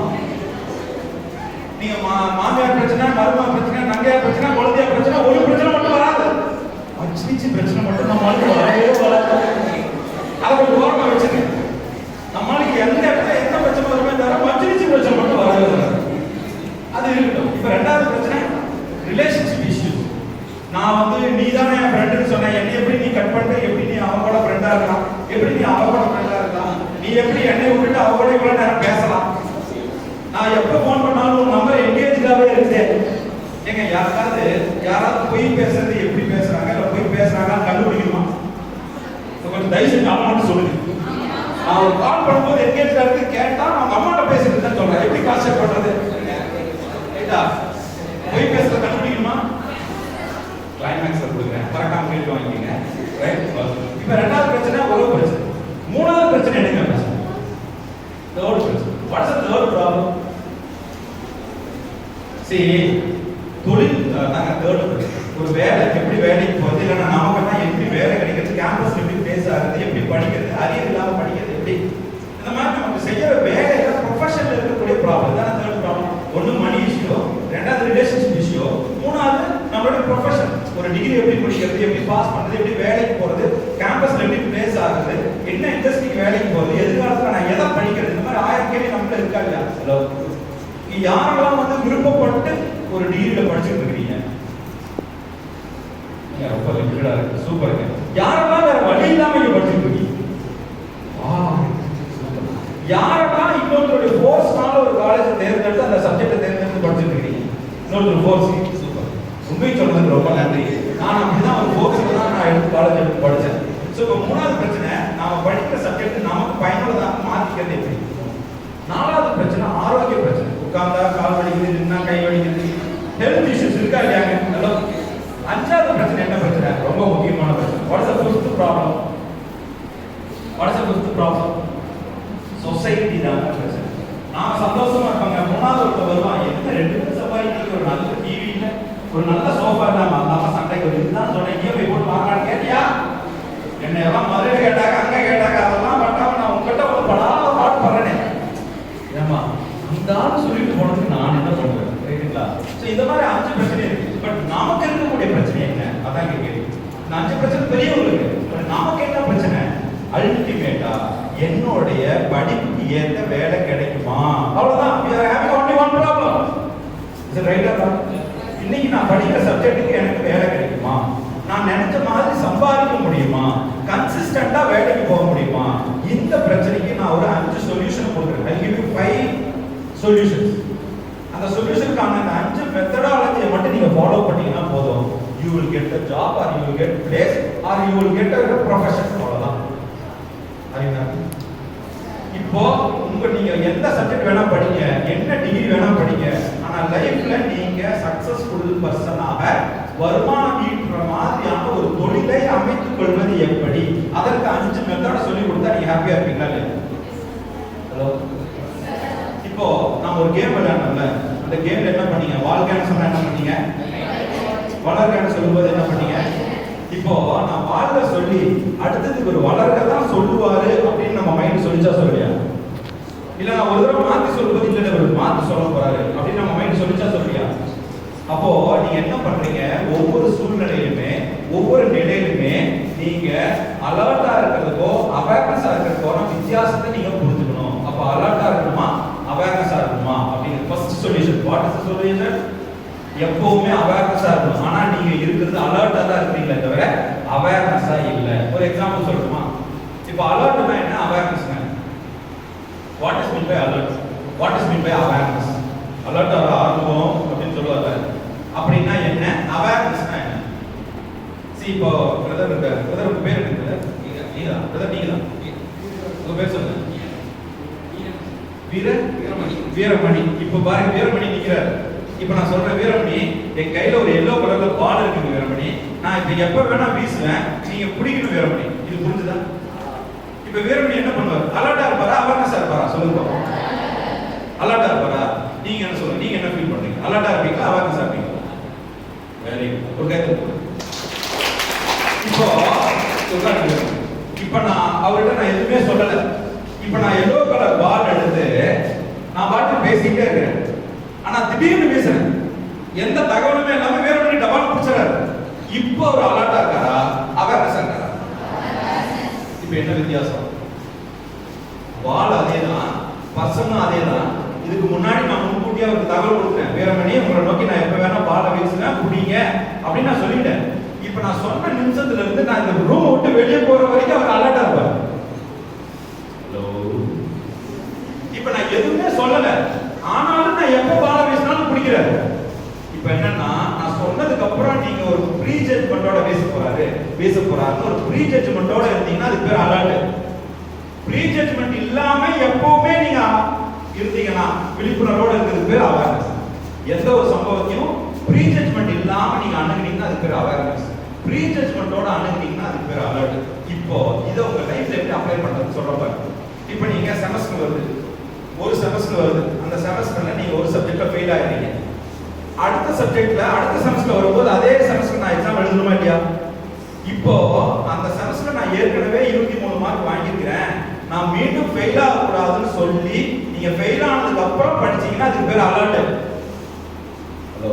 நீங்க மாமியார் பிரச்சனை, மருமக பிரச்சனை, நங்கையார் பிரச்சனை, குழந்தையார் பிரச்சனை, ஒரு பிரச்சனை மட்டும் வராது. அச்சிச்சு பிரச்சனை மட்டும் நம்மளுக்கு வரவே வராது. அதை ஒரு ஓரமா வச்சுங்க. நம்மளுக்கு எந்த இடத்துல என்ன பிரச்சனை வருமே தவிர மச்சிச்சு பிரச்சனை மட்டும் வராது. அது இருக்கட்டும். இப்ப ரெண்டாவது பிரச்சனை ரிலேஷன்ஷிப் இஷ்யூ. நான் வந்து நீ தானே என் ஃப்ரெண்டுன்னு சொன்னேன், என்னை எப்படி நீ கட் பண்ற, எப்படி நீ அவங்களோட ஃப்ரெண்டா இருக்கலாம், எப்படி நீ அவங்களோட ஃப்ரெண்டா இருக்கலாம், நீ எப்படி என்னை விட்டுட்டு அவங்களோட இவ்வளவு நேரம் பேசலாம், நான் எப்ப போன் பண்ணாலும் உன் நம்பர் எங்கேஜாவே இருக்குது. ஏங்க யாராவது பொய் பேசுறது எப்படி பேசுறாங்க, இல்ல பொய் பேசுறாங்க கண்டுபிடிக்கணுமா? கொஞ்சம் தயவு செஞ்சு அம்மாட்ட சொல்லுங்க. நான் ஒரு கால் பண்ணும்போது எங்கேஜா இருக்கு கேட்டா அவங்க அம்மாட்ட பேசுறது தான் சொல்றேன். எப்படி கான்செப்ட் பண்றது? ரைட்டா? பொய் பேசுறது கண்டுபிடிக்கணுமா? கிளைமேக்ஸ் கொடுக்குறேன், மறக்காம கேட்டு வாங்கிக்கங்க. ரைட்? இப்ப ரெண்டாவது பிரச்சனை உறவு பிரச்சனை. மூணாவது பிரச்சனை என்னங்க பிரச்சனை? தேர்ட் பிரச்சனை. What is the third problem? See, தொழில் நாங்க தேர்ட் பிரச்சனை. ஒரு வேலை எப்படி வேலைக்கு போகிறது, இல்லைன்னா நமக்குன்னா எப்படி வேலை கிடைக்கிறது, கேம்பஸ் எப்படி பேச ஆகுது, எப்படி படிக்கிறது, அறிவு இல்லாமல் படிக்கிறது எப்படி, இந்த மாதிரி நமக்கு செய்யற வேலையில ப்ரொஃபஷனில் இருக்கக்கூடிய ப்ராப்ளம் தான் தேர்ட் ப்ராப்ளம். ஒன்று மணி இஷ்யூ, ரெண்டாவது ரிலேஷன்ஷிப் இஷ்யூ, மூணாவது நம்மளுடைய ப்ரொஃபஷன். ஒரு டிகிரி எப்படி முடிக்கிறது, எப்படி பாஸ் பண்றது, எப்படி வேலைக்கு போறது, கேம்பஸ்ல எப்படி பிளேஸ் ஆகுது, என்ன இண்டஸ்ட்ரிக்கு வேலைக்கு போறது, எதிர்காலத்துல நான் எதை படிக்கிறது, இந்த மாதிரி 1000 கேள்வி நமக்கு இருக்கா இல்லையா? ஹலோ, யாரெல்லாம் வந்து விருப்பப்பட்டு ஒரு டிகிரியில படிச்சுட்டு இருக்கீங்க? ரொம்ப லிமிட்டடா இருக்கு, சூப்பருங்க. யாரெல்லாம் வேற வழி இல்லாம இங்க படிச்சுட்டு இருக்கீங்க? யாரெல்லாம் இன்னொருத்தருடைய ஃபோர்ஸ்னால ஒரு காலேஜ் தேர்ந்தெடுத்து அந்த சப்ஜெக்டை தேர்ந்தெடுத்து படிச்சுட்டு இருக்கீங்க? இன்னொருத்தர் ஃபோர்ஸ். சூப்பர், உண்மை சொல்றதுக்கு ரொம்ப நன்றி. நான் அப்படிதான் ஒரு ஃபோர்ஸ்ல தான் நான் எடுத்து காலேஜ் எடுத்து படித்தேன். ஸோ இப்போ மூணாவது பிரச்சனை, நாம படிக்கிற சப்ஜெக்ட் நமக்கு பயனுள்ளதாக மாற்றிக்கிறது எப்படி. நாலாவது பிரச்சனை ஆரோக்கிய பிரச்சனை. உட்கார்ந்தா கால் வலிக்குது, நின்னா கை வலிக்குது, ஹெல்த் இஷ்யூஸ் இருக்கா இல்லையாங்க? ஹலோ. அஞ்சாவது பிரச்சனை என்ன பிரச்சனை? ரொம்ப முக்கியமான பிரச்சனை. What is the fifth problem? What is the fifth problem? Society தான் பிரச்சனை. நான் சந்தோஷமா இருப்பாங்க, மூணாவது ஒருத்தர் வருவான், என்ன 2 பேரும் சம்பாதிக்க ஒரு நல்ல டிவியில ஒரு நல்ல சோஃபா இல்லாம அல்லாம சண்டைக்கு ஒரு இதுதான் சொன்னேன், இங்கே போய் போட்டு வாங்கலான்னு கேட்டியா? என்னை எல்லாம் மதுரை கேட்டாங்க, அங்க கேட்டாங்க, அதெல்லாம் பட்டாம நான் உங்ககிட்ட ஒரு படாத பாட்டு பண்றேனே. ஏமா அந்த ஆள் சொல்லிட்டு போனதுக்கு நான் என்ன பண்றேன்? ரைட்டுங்களா? ஸோ இந்த மாதிரி 5 பிரச்சனை இருக்கு. பட் நமக்கு இருக்கக்கூடிய பிரச்சனை என்ன? அதான் கேள்வி. இந்த 5 பிரச்சனை பெரியவங்களுக்கு, நமக்கு என்ன பிரச்சனை? அல்டிமேட்டா என்னுடைய படிப்புக்கு ஏற்ற வேலை கிடைக்குமா? அவ்வளவுதான். we are having only one problem. is it right or not? இன்னைக்கு நான் படிக்கிற சப்ஜெக்ட்டுக்கு எனக்கு வேலை கிடைக்குமா? நான் நினைச்ச மாதிரி சம்பாதிக்க முடியுமா? கன்சிஸ்டன்ட்டா வேலைக்கு போக முடியுமா? இந்த பிரச்சனைக்கு நான் ஒரு 5 சொல்யூஷன் கொடுக்குறேன். I give you 5 solutions. அந்த சொல்யூஷனுக்கான அந்த 5 மெத்தடாலஜியை மட்டும் நீங்க ஃபாலோ பண்ணீங்கன்னா போதும். you will get the job or you will get place or you will get a profession. அவ்வளவுதான். சரிங்களா? இப்போ நீங்க எந்த சப்ஜெக்ட் வேணா படிங்க, என்ன டிகிரி வேணா படிங்க, ஆனா லைஃப்ல நீங்க சக்சஸ்ஃபுல் பர்சனாக வருமானம் ஈட்டுற மாதிரியான ஒரு தொழிலை அமைத்துக் கொள்வது எப்படி, அதற்கு 5 மெத்தட சொல்லி கொடுத்தா நீங்க ஹாப்பியா ஹாப்பியா இருப்பீங்களா இல்லையா? ஹலோ, இப்போ நான் ஒரு கேம் விளையாடணும்ல, அந்த கேம்ல என்ன பண்ணீங்க? வாழ்க்கைன்னு சொன்னா என்ன பண்ணீங்க? வளர்க்கன்னு சொல்லும்போது என்ன பண்ணீங்க? இப்போ நான் வாழ்க சொல்லி அடுத்ததுக்கு ஒரு வளர்க்க தான் சொல்லுவாரு அப்படின்னு நம்ம மைண்ட் சொல்லிச்சா சொல்லியா? இல்ல நான் ஒரு தடவை மாத்தி சொல்லும்போது இல்ல ஒரு மாத்தி சொல்ல போறாரு அப்படின்னு நம்ம மைண்ட் சொல்லிச்சா சொல்லியா? அப்போ நீங்க என்ன பண்றீங்க? ஒவ்வொரு சூழ்நிலையிலுமே ஒவ்வொரு நிலையிலுமே நீங்க அலர்ட்டா இருக்கிறதுக்கோ அவேர்னஸா இருக்கிறதுக்கோ வித்தியாசத்தை நீங்க புரிஞ்சுக்கணும். அப்போ அலர்ட்டா இருக்கணுமா அவேர்னஸா இருக்கணுமா அப்படிங்கிற first solution. What is the solution? எப்பவுமே அவேர்னஸா இருக்கணும். ஆனா நீங்க இருக்கிறது அலர்ட்டா தான் இருக்கீங்களே தவிர அவேர்னஸா இல்ல. ஒரு எக்ஸாம்பிள் சொல்லட்டுமா? இப்போ அலர்ட்னா என்ன, அவேர்னஸ்னா what is mean by alert, what is mean by awareness? Alert ஆற ஆர்வம் அப்படின்னு சொல்லுவாங்க. அப்படின்னா என்ன, அவேர்னஸ்னா என்ன? இப்போ பிரதர் இருக்காரு, பிரதர் உங்க பேர் என்ன? பிரதர் நீங்க பிரதர் நீங்க தான், உங்க பேர் சொல்லுங்க. வீரமணி. இப்போ பாருங்க, வீரமணி நிக்கிறாரு. இப்போ நான் சொல்றேன், வீரமணி என் கையில ஒரு எல்லோ கலர்ல பால் இருக்குங்க வீரமணி, நான் இப்ப எப்ப வேணா வீசுவேன், நீங்க பிடிக்கணும் வீரமணி. இது புரிஞ்சுதா? இப்ப வீரமணி என்ன பண்ணுவார்? அலர்ட்டா இருப்பாரா அவேர்னஸா இருப்பாரா? சொல்லுங்க. அலர்ட்டா இருப்பாரா? நீங்க என்ன சொல்லுங்க, நீங்க என்ன ஃபீல் பண்றீங்க? அலர்ட்டா இருப்பீங்களா அவேர்னஸா இருப்பீங்களா? Very good. ஒரு கை தட்டு. இப்போ சொல்றாங்க, இப்போ நான் அவர்கிட்ட நான் எதுவுமே சொல்லல. இப்போ நான் எல்லோ கலர் பால் எடுத்து நான் பாட்டு பேசிக்கிட்டே இருக்கிறேன். ஆனா திடீர்னு பேசுறேன், எந்த தகவலுமே இல்லாம வேற பண்ணி டபால் பிடிச்சாரு. இப்போ ஒரு அலர்ட்டா இருக்காரா அவேர்னஸா இருக்காரா? இப்போ என்ன வித்தியாசம்? பால் அதேதான், பர்சனும் அதேதான். இதுக்கு முன்னாடி நான் முன்கூட்டியே அவருக்கு தகவல் கொடுத்தேன், வேற பண்ணி உங்களை நோக்கி நான் எப்ப வேணா பாலை வீசுறேன் குடிங்க அப்படின்னு நான் சொல்லிட்டேன். இப்போ நான் சொன்ன நிமிஷத்துல இருந்து நான் இந்த ரூம் விட்டு வெளியே போற வரைக்கும் அவர் அலர்ட்டா இருப்பார். ஹலோ, இப்போ நான் எதுவுமே சொல்லல, ஆனாலும் நான் எப்ப பால வீசினாலும் பிடிக்கிறாரு. இப்ப என்னன்னா, நான் சொன்னதுக்கு அப்புறம் நீங்க ஒரு ப்ரீ ஜட்ஜ்மெண்டோட பேச போறாருன்னு ஒரு ப்ரீ ஜட்ஜ்மெண்டோட இருந்தீங்கன்னா அதுக்கு பேர் அலர்ட். ப்ரீ ஜட்ஜ்மெண்ட் இல்லாம எப்பவுமே நீங்க இருந்தீங்கன்னா விழிப்புணர்வோட இருக்கிறதுக்கு பேர் அவேர்னஸ். எந்த ஒரு சம்பவத்தையும் ப்ரீ ஜட்ஜ்மெண்ட் இல்லாம நீங்க அணுகுனீங்கன்னா அதுக்கு பேர் அவேர்னஸ். ப்ரீ ஜட்ஜ்மெண்டோட அணுகுனீங்கன்னா அதுக்கு பேர் அலர்ட். இப்போ இதை உங்க லைஃப்ல எப்படி அப்ளை பண்றது சொல்றப்ப, இப்போ நீங்க செமஸ்டர் வருது, ஒரு செமஸ்டர் வருது, அந்த செமஸ்டர்ல நீங்க ஒரு சப்ஜெக்ட்ல ஃபெயில் ஆயிடுறீங்க. அடுத்த சப்ஜெக்ட்ல அடுத்த செமஸ்டர் வரும்போது அதே செமஸ்டர் நான் எக்ஸாம் எழுதணுமா இல்லையா? இப்போ அந்த செமஸ்டர் நான் ஏற்கனவே 23 மார்க் வாங்கியிருக்கிறேன், நான் மீண்டும் ஃபெயில் ஆகக்கூடாதுன்னு சொல்லி நீங்க ஃபெயில் ஆனதுக்கு அப்புறம் படிச்சீங்கன்னா அதுக்கு பேர் அலர்ட். ஹலோ,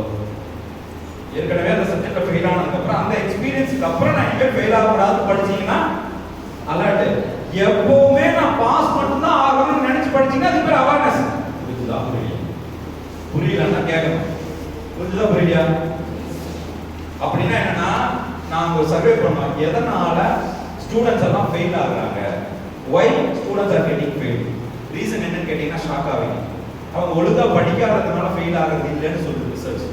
ஏற்கனவே அந்த சப்ஜெக்ட்ல ஃபெயில் ஆனதுக்கு அப்புறம் அந்த எக்ஸ்பீரியன்ஸ்க்கு அப்புறம் நான் இனிமேல் ஃபெயில் ஆகக்கூடாதுன்னு படிச்சீங்கன்னா அலர்ட். எப்பவுமே நான் பாஸ் மட்டும் தான் ஆகணும்னு நினைச்சு படிச்சீங்கன்னா அது பேர் அவேர்னஸ். புரியுதா? புரியலன்னா கேட்கணும். புரியுதா புரியலையா? அப்படின்னா என்னன்னா, நாங்க ஒரு சர்வே பண்ணோம், எதனால ஸ்டூடெண்ட்ஸ் எல்லாம் ஃபெயில் ஆகுறாங்க, why students are getting failed. Reason என்னன்னு கேட்டீங்கன்னா ஷாக் ஆவீங்க. அவங்க ஒழுங்கா படிக்காததுனால ஃபெயில் ஆகிறது இல்லைன்னு சொல்லுது ரிசர்ச்.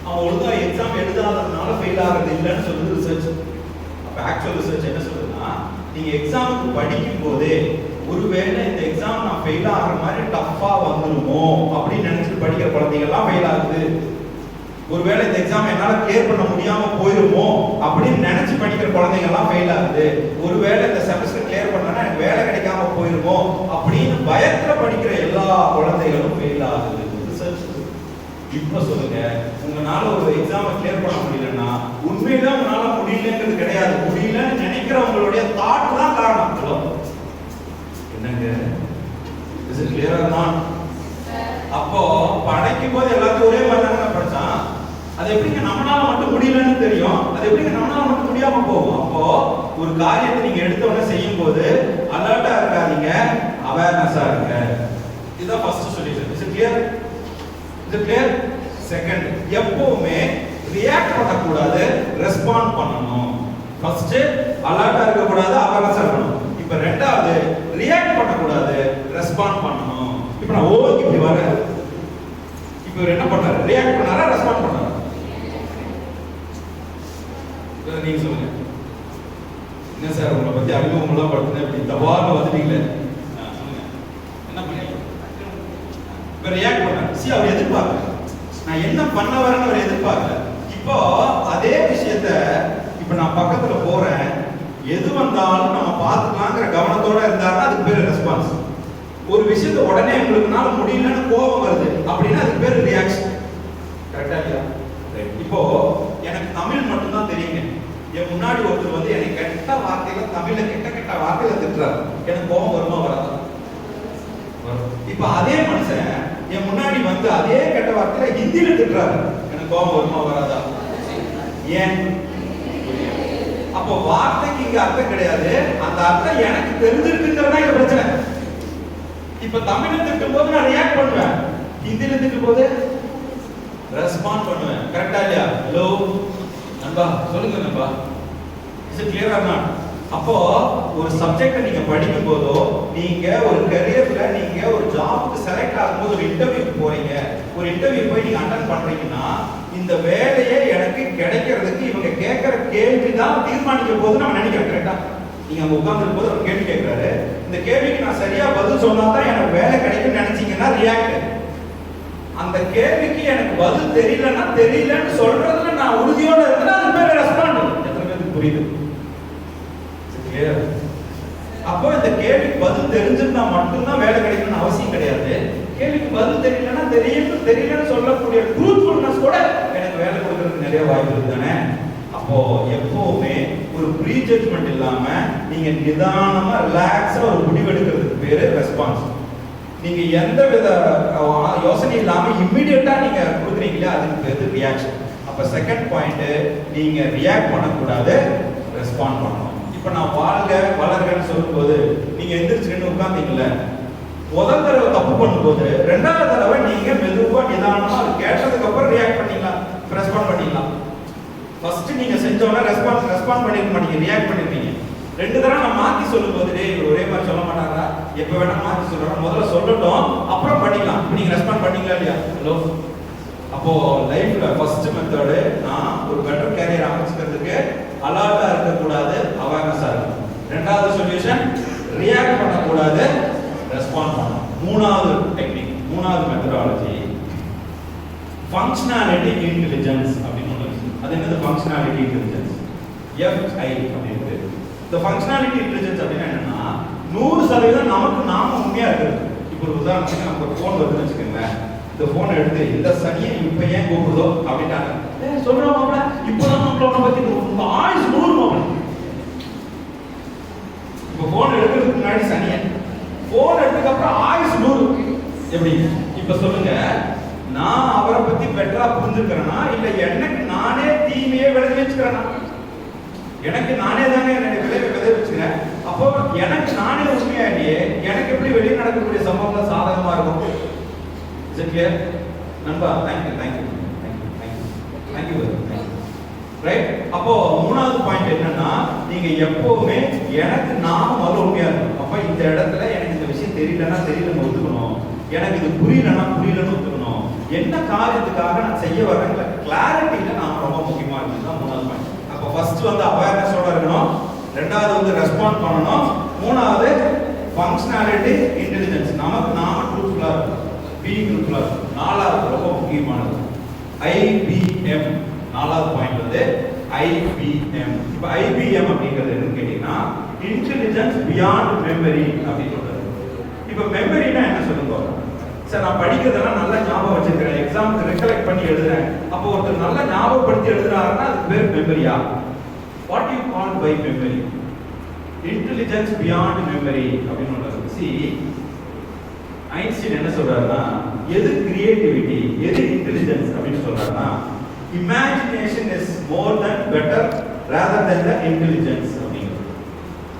அவங்க ஒழுங்கா எக்ஸாம் எழுதாததுனால ஃபெயில் ஆகிறது இல்லைன்னு சொல்லுது ரிசர்ச். அப்ப ஆக்சுவல் ரிசர்ச் என்ன சொல்லுதுன்னா, நீங்க எக்ஸாமுக்கு படிக்கும் போதே ஒருவேளை இந்த எக்ஸாம் நான் ஃபெயில் ஆகிற மாதிரி டஃப்பா வந்துருமோ அப்படின்னு நினைச்சிட்டு படிக்கிற குழந்தைங்க எல்லாம் ஃபெயில் ஆகுது. ஒருவேளை இந்த எக்ஸாம் என்னால கிளியர் பண்ண முடியாம போயிருமோ அப்படின்னு நினைச்சு படிக்கிற குழந்தைங்க எல்லாம் ஃபெயில் ஆகுது. ஒருவேளை இந்த செமஸ்டர் கிளியர் பண்ணனா எனக்கு வேலை கிடைக்காம போயிருமோ அப்படின்னு பயத்துல படிக்கிற எல்லா குழந்தைகளும் ஃபெயில் ஆகுது. இப்ப சொல்லுங்க, உங்களால ஒரு எக்ஸாம் கிளியர் பண்ண முடியலன்னா உண்மையில உங்களால முடியலங்கிறது கிடையாது, முடியலன்னு நினைக்கிறவங்களுடைய தாட் தான் காரணம். என்னங்க, is it clear or not? அப்போ படைக்கும் போது எல்லாத்தையும் ஒரே மாதிரி தானே படிச்சான். அது எப்படிங்க நம்மளால மட்டும் முடியலன்னு தெரியும், அது எப்படிங்க நம்மளால மட்டும் முடியாம போகும்? அப்போ ஒரு காரியத்தை நீங்க எடுத்த உடனே செய்யும் போது அலர்ட்டா இருக்காதீங்க, அவேர்னஸா இருங்க. இதுதான் first solution. Is it clear? இது கிளியர்? செகண்ட், எப்பவுமே ரியாக்ட் பண்ணக்கூடாது, ரெஸ்பாண்ட் பண்ணணும். ஃபர்ஸ்ட் அலர்ட்டா இருக்க கூடாது, அவேர்னஸா இருக்கணும். இப்ப ரெண்டாவது ரியாக்ட் பண்ணக்கூடாது, ரெஸ்பாண்ட் பண்ணணும். இப்ப நான் ஓகே இப்படி வரேன், இப்ப இவர் என்ன பண்ணாரு? ரியாக்ட் பண்ணாரா ரெஸ்பாண்ட் பண்ணாரா? நீங்க சொல்லுங்க. என்ன சார் உங்களை பத்தி அறிமுகம் எல்லாம் படுத்துனேன், இப்படி தவால வந்துட்டீங்களே, சொல்லுங்க என்ன பண்ணீங்க? இப்ப ரியாக்ட் பண்ணாரு. சி அவர் எதிர்பார்க்கல, நான் என்ன பண்ண வரேன்னு அவர் எதிர்பார்க்கல. இப்போ அதே விஷயத்த இப்ப நான் பக்கத்துல போறேன், எது வந்தாலும் நம்ம பார்த்துக்கலாங்கிற கவனத்தோட இருந்தாருன்னா அதுக்கு பேர் ரெஸ்பான்ஸ். ஒரு விஷயத்தை உடனே உங்களுக்குனால முடியலன்னு கோபம் வருது அப்படின்னா அதுக்கு பேர் ரியாக்ஷன். கரெக்டா இல்லையா? இப்போ எனக்கு தமிழ் மட்டும்தான் தெரியுங்க. என் முன்னாடி ஒருத்தர் வந்து என்னை கெட்ட வார்த்தையில தமிழ்ல கெட்ட வார்த்தையில திட்டுறாரு, எனக்கு கோபம் வருமா வராதா? இப்ப அதே மனுஷன் என் முன்னாடி வந்து அதே கெட்ட வார்த்தையில ஹிந்தியில திட்டுறாரு, எனக்கு கோபம் வருமா வராதா? ஏன்? அப்போ வார்த்தைக்கு இங்க அர்த்தம் கிடையாது, அந்த அர்த்தம் எனக்கு தெரிஞ்சிருக்குங்கிறதா இந்த பிரச்சனை. இப்ப தமிழ்ல திட்டும் போது நான் ரியாக்ட் பண்ணுவேன், ஹிந்தியில திட்டும் போது ரெஸ்பாண்ட் பண்ணுவேன். கரெக்டா இல்லையா? ஹலோ நண்பா, சொல்லுங்க நண்பா, is it clear or not? அப்போ ஒரு சப்ஜெக்ட் நீங்க படிக்கும் போதோ, நீங்க ஒரு கரியர்ல நீங்க ஒரு ஜாபுக்கு செலக்ட் ஆகும்போது ஒரு இன்டர்வியூக்கு போறீங்க, ஒரு இன்டர்வியூ போய் நீங்க அட்டெண்ட் பண்றீங்கன்னா இந்த வேலையை எனக்கு கிடைக்கிறதுக்கு இவங்க கேட்கிற கேள்வி தான் தீர்மானிக்க போது நம்ம நினைக்கிறோம். கரெக்டா? நீங்க அங்க உட்கார்ந்து போது ஒரு கேள்வி கேட்கிறாரு, இந்த கேள்விக்கு நான் சரியா பதில் சொன்னா தான் எனக்கு வேலை கிடைக்கும்னு நினைச்சீங்கன்னா ரியாக்ட். அந்த கேள்விக்கு எனக்கு பதில் தெரியலன்னா தெரியலன்னு சொல்றதுல நான் உறுதியோட இருந்தா அது பேர் ரெஸ்பாண்ட். எத்தனை பேருக்கு புரியுது? அப்போ இந்த கேள்விக்கு பதில் தெரிஞ்சிருந்தா மட்டும்தான் வேலை கிடைக்கணும்னு அவசியம் கிடையாது. கேள்விக்கு பதில் தெரியலன்னா தெரியலன்னு சொல்லக்கூடிய ட்ரூத்ஃபுல்னஸ் கூட எனக்கு வேலை கொடுக்கறதுக்கு நிறைய வாய்ப்பு இருக்கு தானே? அப்போ எப்பவுமே ஒரு ப்ரீ ஜட்ஜ்மெண்ட் இல்லாம நீங்க நிதானமா ரிலாக்ஸா ஒரு முடிவு எடுக்கிறதுக்கு பேரு ரெஸ்பான்ஸ். நீங்க எந்த வித யோசனை இல்லாம இம்மிடியட்டா நீங்க கொடுக்குறீங்களா, அதுக்கு பேரு ரியாக்ஷன். அப்ப செகண்ட் பாயிண்ட், நீங்க ரியாக்ட் பண்ணக்கூடாது, ரெஸ்பாண்ட் பண்ணணும். இப்ப நான் வாழ்க வளர்கன்னு சொல்லும்போது நீங்க எந்திரிச்சு உட்கார்ந்தீங்கல்ல, முதல் தடவை தப்பு பண்ணும்போது ரெண்டாவது தடவை நீங்க மெதுவா நிதானமா அது கேட்டதுக்கு அப்புறம் ரியாக்ட் பண்ணீங்களா, ரெஸ்பாண்ட் பண்ணீங்களா? ஃபர்ஸ்ட் நீங்க செஞ்சோன்னா ரெஸ்பாண்ட் பண்ணிருக்க மாட்டீங்க, ரியாக்ட் பண்ணிருக்கீங்க. ரெண்டு தடவை நான் மாத்தி சொல்லும்போது இவர் ஒரே மாதிரி சொல்ல மாட்டாரா, எப்ப வேணா மாத்தி சொல்றோம், முதல்ல சொல்லட்டும் அப்புறம் பண்ணிக்கலாம். இப்ப நீங்க ரெஸ்பாண்ட் பண்ணீங்களா இல்லையா? ஹலோ. அப்போ லைஃப்ல ஃபர்ஸ்ட் மெத்தட், நான் ஒரு பெட்டர் கேரியர் அமைச்சுக்கிறதுக்கு அலர்ட்டா இருக்க கூடாது, அவேர்னஸா இருக்கணும். ரெண்டாவது சொல்யூஷன், ரியாக்ட் பண்ண கூடாது, ரெஸ்பாண்ட் பண்ணணும். மூணாவது டெக்னிக், மூணாவது மெத்தடாலஜி ஃபங்க்ஷனாலிட்டி இன்டெலிஜென்ஸ் அப்படின்னு ஒன்று இருக்கு. அது என்னது ஃபங்க்ஷனாலிட்டி இன்டெலிஜென்ஸ்? FI அப்படின்னு. இந்த ஃபங்க்ஷனாலிட்டி இன்டெலிஜென்ஸ் அப்படின்னா என்னன்னா 100% நமக்கு நாம உண்மையா இருக்குது. இப்போ ஒரு உதாரணத்துக்கு நமக்கு ஒரு ஃபோன் வருதுன்னு வச்சுக்கோங்களேன், இந்த போன் எடுத்து இந்த சனியை இப்ப ஏன் கூப்பிடுதோ அப்படின்ட்டாங்க. சொல்றோம் மாப்பிள, இப்பதான் மாப்பிள பத்தி உங்க ஆயுஸ் 100 மாப்பிள. இப்ப போன் எடுக்கிறதுக்கு முன்னாடி சனியன், போன் எடுத்ததுக்கு அப்புறம் ஆயுஸ் 100. எப்படி? இப்ப சொல்லுங்க, நான் அவரை பத்தி பெட்டரா புரிஞ்சுக்கிறேனா இல்ல எனக்கு நானே தீமையை விளைவிச்சுக்கிறேனா? எனக்கு நானே தானே என்னுடைய விளைவை விளைவிச்சுக்கிறேன். அப்போ எனக்கு நானே உண்மையா இல்லையே, எனக்கு எப்படி வெளியே நடக்கக்கூடிய சம்பவம் சாதகமா இருக்கும்? நண்பா, தேங்க்யூ. ரைட்? அப்போ மூணாவது பாயிண்ட் என்னன்னா, நீங்க எப்பவுமே எனக்கு நான் முதல்ல உண்மையா இருக்கணும். அப்ப இந்த இடத்துல எனக்கு இந்த விஷயம் தெரியலன்னு ஒத்துக்கணும், எனக்கு இது புரியலன்னு ஒத்துக்கணும். என்ன காரியத்துக்காக நான் செய்ய வரேங்கிற கிளாரிட்டியில நான் ரொம்ப முக்கியமா இருக்குதான் மூணாவது பாயிண்ட். அப்போ ஃபர்ஸ்ட் வந்து அவேர்னஸோட இருக்கணும், ரெண்டாவது வந்து ரெஸ்பாண்ட் பண்ணணும், மூணாவது ஃபங்க்ஷனாலிட்டி இன்டெலிஜென்ஸ், நமக்கு நாம ட்ரூத்ஃபுல்லா இருக்கணும், ட்ரூத்ஃபுல்லா இருக்கணும். நாலாவது ரொம்ப முக்கியமானது IBM. நாலாவது பாயிண்ட் வந்து IBM. இப்போ IBM அப்படிங்கிறது என்னன்னு கேட்டீங்கன்னா இன்டெலிஜென்ஸ் பியாண்ட் மெமரி அப்படின்னு சொல்றது. இப்போ மெமரினா என்ன சொல்லுங்க சார்? நான் படிக்கிறதெல்லாம் நல்லா ஞாபகம் வச்சிருக்கிறேன், எக்ஸாமுக்கு ரெக்கலெக்ட் பண்ணி எழுதுறேன். அப்போ ஒருத்தர் நல்லா ஞாபகப்படுத்தி எழுதுறாருன்னா அதுக்கு பேர் மெமரியா? What you call by memory? Intelligence beyond memory அப்படின்னு சொல்றது. சி, ஐன்ஸ்டீன் என்ன சொல்றாருன்னா, எது கிரியேட்டிவிட்டி எது இன்டெலிஜென்ஸ் அப்படின்னு சொல்றாருன்னா, imagination is more then better rather than the intelligence அப்படிங்கிறது.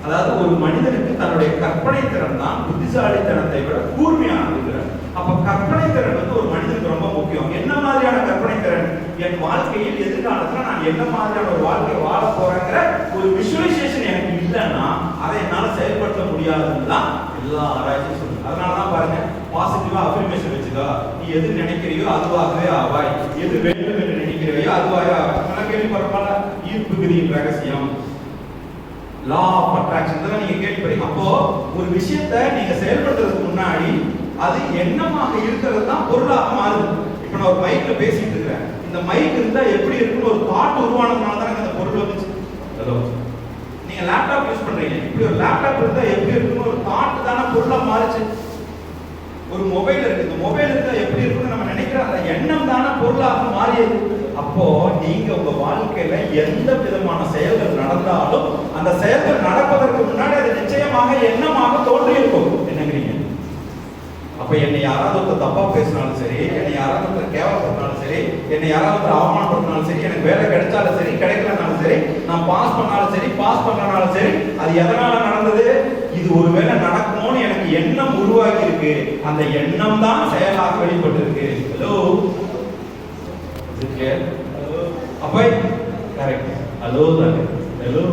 அதாவது ஒரு மனிதனுக்கு தன்னுடைய கற்பனை திறன் தான் புத்திசாலித்தனத்தை விட கூர்மையானது. அப்ப கற்பனை திறன் வந்து ஒரு மனிதனுக்கு ரொம்ப முக்கியம். என்ன மாதிரியான கற்பனை திறன்? என் வாழ்க்கையில் எதிர்காலத்துல நான் என்ன மாதிரியான ஒரு வாழ்க்கையை வாழ போறேங்கிற ஒரு விஷுவலைசேஷன் எனக்கு இல்லைன்னா அதை என்னால செயல்படுத்த முடியாதுன்னு தான் எல்லா ஆராய்ச்சியும் சொல்லுங்க. அதனாலதான் பாருங்க, பாசிட்டிவா அஃபர்மேஷன் வச்சுக்கோ, நீ எது நினைக்கிறியோ அதுவாகவே ஆவாய், எது வேண்டும் என்று நினைக்கிறையோ அதுவாகவே ஆவாய். கேள்விப்படப்பால ஈர்ப்பு விதியின் ரகசியம், லா ஆஃப் அட்ராக்ஷன், இதெல்லாம் நீங்க கேள்விப்பட்டீங்க. அப்போ ஒரு விஷயத்தை நீங்க செயல்படுத்துறதுக்கு முன்னாடி அது என்னமாக இருக்கிறது தான் பொருளாக மாறுது. இப்ப நான் ஒரு மைக்ல பேசிட்டு இருக்கிறேன், இந்த மைக் இருந்தா எப்படி இருக்குன்னு ஒரு தாட் உருவானதுனால தான் அந்த பொருள் வந்துச்சு. ஹலோ, நீங்க நீங்க லேப்டாப் யூஸ் பண்றீங்க, இப்படி ஒரு லேப்டாப் இருந்தா எப்படி இருக்குன்னு ஒரு தாட் தானே பொருளா மாறுச்சு. ஒரு மொபைல் இருக்கு, இந்த மொபைல் இருந்தா எப்படி இருக்குன்னு நம்ம நினைக்கிற அந்த எண்ணம் தானே பொருளாக மாறியது. அப்போ நீங்க உங்க வாழ்க்கையில எந்த விதமான செயல்கள் நடந்தாலும் அந்த செயல்கள் நடப்பதற்கு முன்னாடி அது நிச்சயமாக எண்ணமாக தோன்றியிருக்கும். என்னங்கிறீங்க? அப்ப என்னை யாராவது தப்பா பேசினாலும் சரி, என்னை யாராவது கேவலப்படுத்தினாலும் சரி, என்னை யாராவது அவமானப்படுத்தினாலும் சரி, எனக்கு வேலை கிடைச்சாலும் சரி கிடைக்கலனாலும் சரி, நான் பாஸ் பண்ணாலும் சரி பாஸ் பண்ணனாலும் சரி, அது எதனால நடந்தது? இது ஒருவேளை நடக்குமோன்னு எனக்கு எண்ணம் உருவாக்கி இருக்கு. அந்த எண்ணம் தான் செயலாக வெளிப்பட்டு இருக்கு. ஹலோ, அப்ப கரெக்ட். ஹலோ தாங்க. ஹலோ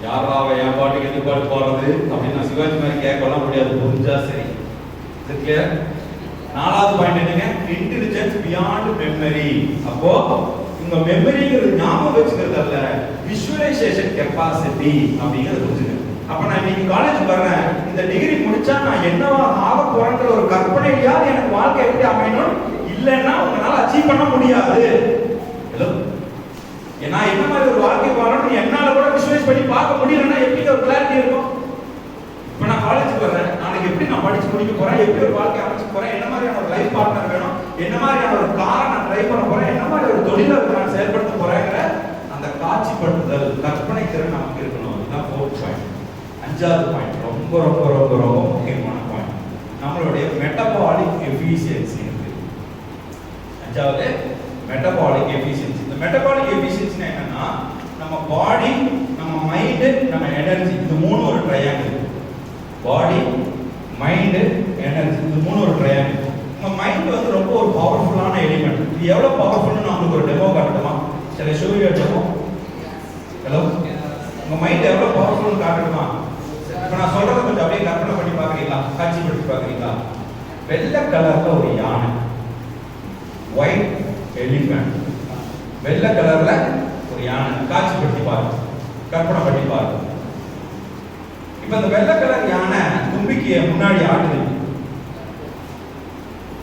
யாராவ என் பாட்டுக்கு எது பாட்டு போறது அப்படின்னு நான் சிவாஜி மாதிரி கேட்கலாம் முடியாது. புரிஞ்சா சரி. கிளியர்? நாலாவது பாயிண்ட் என்னங்க? Intelligence beyond memory. அப்போ உங்க மெமரிங்கிறது ஞாபகம் வச்சுக்கிறது அல்ல, விஷுவலைசேஷன் கெப்பாசிட்டி அப்படிங்கிறது புரிஞ்சுங்க. அப்ப நான் இன்னைக்கு காலேஜ் வர்றேன், இந்த டிகிரி முடிச்சா நான் என்னவா ஆக போறேன்ற ஒரு கற்பனையாவது எனக்கு வாழ்க்கை எப்படி அமையணும் இல்லைன்னா உங்களால அச்சீவ் பண்ண முடியாது. ஹலோ, நான் என்ன மாதிரி ஒரு வாழ்க்கை வாழணும் என்னால கூட விஷுவலைஸ் பண்ணி பார்க்க முடியலன்னா எப்படி ஒரு கிளாரிட்டி இருக்கும்? இப்ப நான் காலேஜுக்கு வர்றேன், நாளைக்கு எப்படி நான் படிச்சு முடிக்க போறேன், எப்படி ஒரு வாழ்க்கை அமைச்சு போறேன், என்ன மாதிரியான ஒரு லைஃப் பார்ட்னர் வேணும், என்ன மாதிரியான ஒரு காரை நான் ட்ரை பண்ண போறேன், என்ன மாதிரி ஒரு தொழிலை நான் செயல்படுத்த போறேங்கிற அந்த காட்சிப்படுத்துதல் கற்பனை திறன் நமக்கு இருக்கணும். இதுதான் 4th பாயிண்ட். 5வது பாயிண்ட் ரொம்ப ரொம்ப ரொம்ப ரொம்ப முக்கியமான பாயிண்ட், நம்மளுடைய மெட்டபாலிக் எஃபிஷியன்சி இருக்கு. 5வது மெட்டபாலிக் எஃபிஷியன்சி. இந்த மெட்டபாலிக் எஃபிஷியன்சி என்னன்னா நம்ம பாடி, நம்ம மைண்ட், நம்ம எனர்ஜி, இது மூணு ஒரு ட்ரையாங்கிள். பாடி, மைண்ட், எனர்ஜி, இது மூணு ஒரு ட்ரையாங்கிள். நம்ம மைண்ட் வந்து ரொம்ப ஒரு பவர்ஃபுல்லான எலிமெண்ட். இது எவ்வளவு பவர்ஃபுல்னு நம்மளுக்கு ஒரு டெமோ காட்டணுமா? சரி, ஷோ யூ டெமோ. ஹலோ, உங்க மைண்ட் எவ்வளவு பவர்ஃபுல்னு காட்டணுமா? இப்ப நான் சொல்றத கொஞ்சம் அப்படியே கற்பனை பண்ணி பாக்குறீங்களா? காட்சிப்படுத்தி பாக்குறீங்களா? வெள்ளை கலர்ல ஒரு யானை, ஒயிட் எலிஃபண்ட், வெள்ளை கலர்ல ஒரு யானை, காட்சிப்படுத்தி பாருங்க, கற்பனை பண்ணி பாருங்க. இப்ப இந்த வெள்ளை கலர் யானை தும்பிக்கைய முன்னாடி ஆடுது,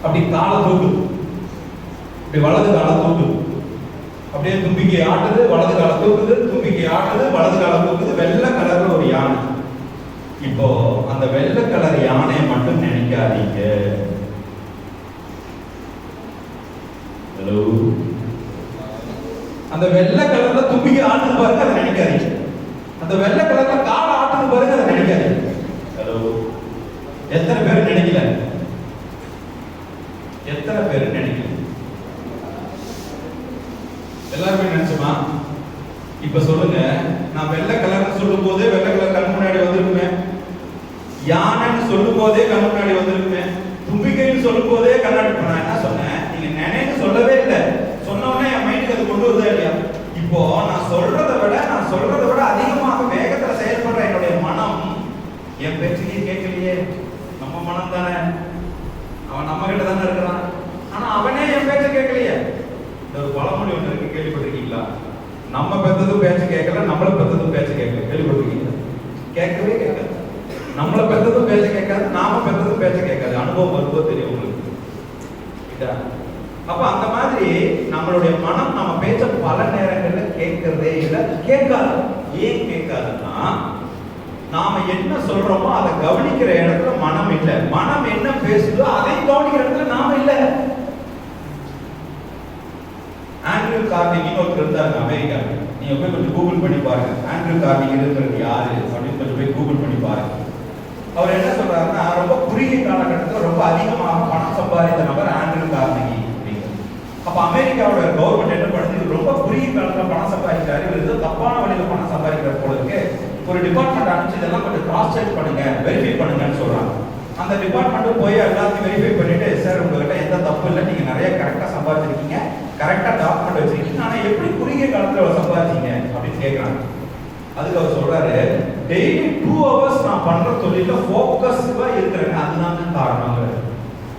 அப்படி காலை தூக்குது, இப்படி வலது காலை தூக்குது, அப்படியே தும்பிக்கை ஆட்டுது, வலது காலை தூக்குது, தும்பிக்கை ஆட்டுது, வலது காலை தூக்குது, வெள்ளை கலர்ல ஒரு யானை. இப்போ அந்த வெள்ளை கலர் யானையை மட்டும் நினைக்காதீங்க. ஹலோ, அந்த வெள்ளை கலர்ல தும்பிக்கை ஆட்டுது பாருங்க, அதை நினைக்காதீங்க. அந்த வெள்ளை கலர்ல காலை ஆட்டுது பாருங்க, அதை நினைக்காதீங்க. ஹலோ, எத்தனை பேர் நினைக்கல? எத்தனை பேர் நினைக்கல? எல்லாருமே நினைச்சுமா? இப்ப சொல்லுங்க, நான் வெள்ளை கலர்னு சொல்லும் போதே வெள்ளை கலர் கண் முன்னாடி வந்திருக்குமே, யானைன்னு சொல்லும் போதே கண் முன்னாடி வந்திருக்குமே, தும்பிக்கைன்னு சொல்லும் போதே கண்ணாடி. நான் என்ன சொன்னேன்? நீங்க நினைன்னு சொல்லவே இல்லை, சொன்ன உடனே என் மைண்டுக்கு அது கொண்டு வருதா இல்லையா? இப்போ நான் சொல்றதை விட அதிகமாக வேகத்துல செயல்படுற என்னுடைய மனம் என் பேச்சுக்கே கேட்கலையே. நம்ம மனம் தானே, அவன் நம்ம கிட்ட தானே இருக்கிறான், ஆனா அவனே என் பேச்ச கேட்கலையே. இந்த ஒரு பழமொழி ஒன்று இருக்கு, கேள்விப்பட்டிருக்கீங்களா? நம்ம பெற்றதும் பேச்சு கேட்கல, நம்மள பெற்றதும் பேச்சு கேட்கல. கேள்விப்பட்டிருக்கீங்களா? கேட்கவே கேட்காது. நம்மள பெற்றதும் பேச்சு கேட்காது, நாம பெற்றதும் பேச்சு கேட்காது. அனுபவம் வரும்போது தெரியும் உங்களுக்கு. அப்ப அந்த மாதிரி நம்மளுடைய மனம் நம்ம பேச்ச பல நேரங்கள்ல கேட்கறதே இல்லை, கேட்காது. ஏன் கேட்காதுன்னா நாம என்ன சொல்றோமோ அதை கவனிக்கிற இடத்துல மனம் இல்லை. மனம் என்ன பேசுதோ அதை கவனிக்கிற இடத்துல நாம இல்லை. ஆண்ட்ரூ கார்னிகின்னு ஒருத்தர் இருந்தாருங்க அமெரிக்காவில். நீங்க போய் கொஞ்சம் கூகுள் பண்ணி பாருங்க, ஆண்ட்ரூ கார்னிகிங்கிறது யாரு அப்படின்னு கொஞ்சம் போய் கூகுள் பண்ணி பாருங்க. அவர் என்ன சொல்றாருன்னா, ரொம்ப குறுகிய காலகட்டத்தில் ரொம்ப அதிகமாக பணம் சம்பாதித்த நபர் ஆண்ட்ரூ கார்னிகி அப்படிங்கிறது. அப்ப அமெரிக்காவோட கவர்மெண்ட் என்ன பண்ணுது, ரொம்ப குறுகிய காலத்தில் பணம் சம்பாதிக்கிறாரு, இவர் ஏதோ தப்பான வழியில பணம் சம்பாதிக்கிற போல இருக்கு, ஒரு டிபார்ட்மெண்ட் அனுப்பிச்சு இதெல்லாம் கொஞ்சம் கிராஸ் செக் பண்ணுங்க, வெரிஃபை பண்ணுங்கன்னு சொல்றாங்க. அந்த டிபார்ட்மெண்ட் போய் எல்லாத்தையும் வெரிஃபை பண்ணிட்டு, சார் உங்ககிட்ட எந்த தப்பு இல்லை, நீங்க நிறைய கரெக்டா சம்பாதிச்சிருக்கீங்க, கரெக்டா டாக்குமெண்ட் வச்சிருக்கீங்க, ஆனா எப்படி குறுகிய காலத்துல சம்பாதிச்சீங்க அப்படின்னு கேட்கறாங்க. அதுக்கு அவர் சொல்றாரு, டெய்லி 2 hours நான் பண்ற தொழில ஃபோக்கஸ்டா இருக்கிறேங்க, அதுதான் காரணம்.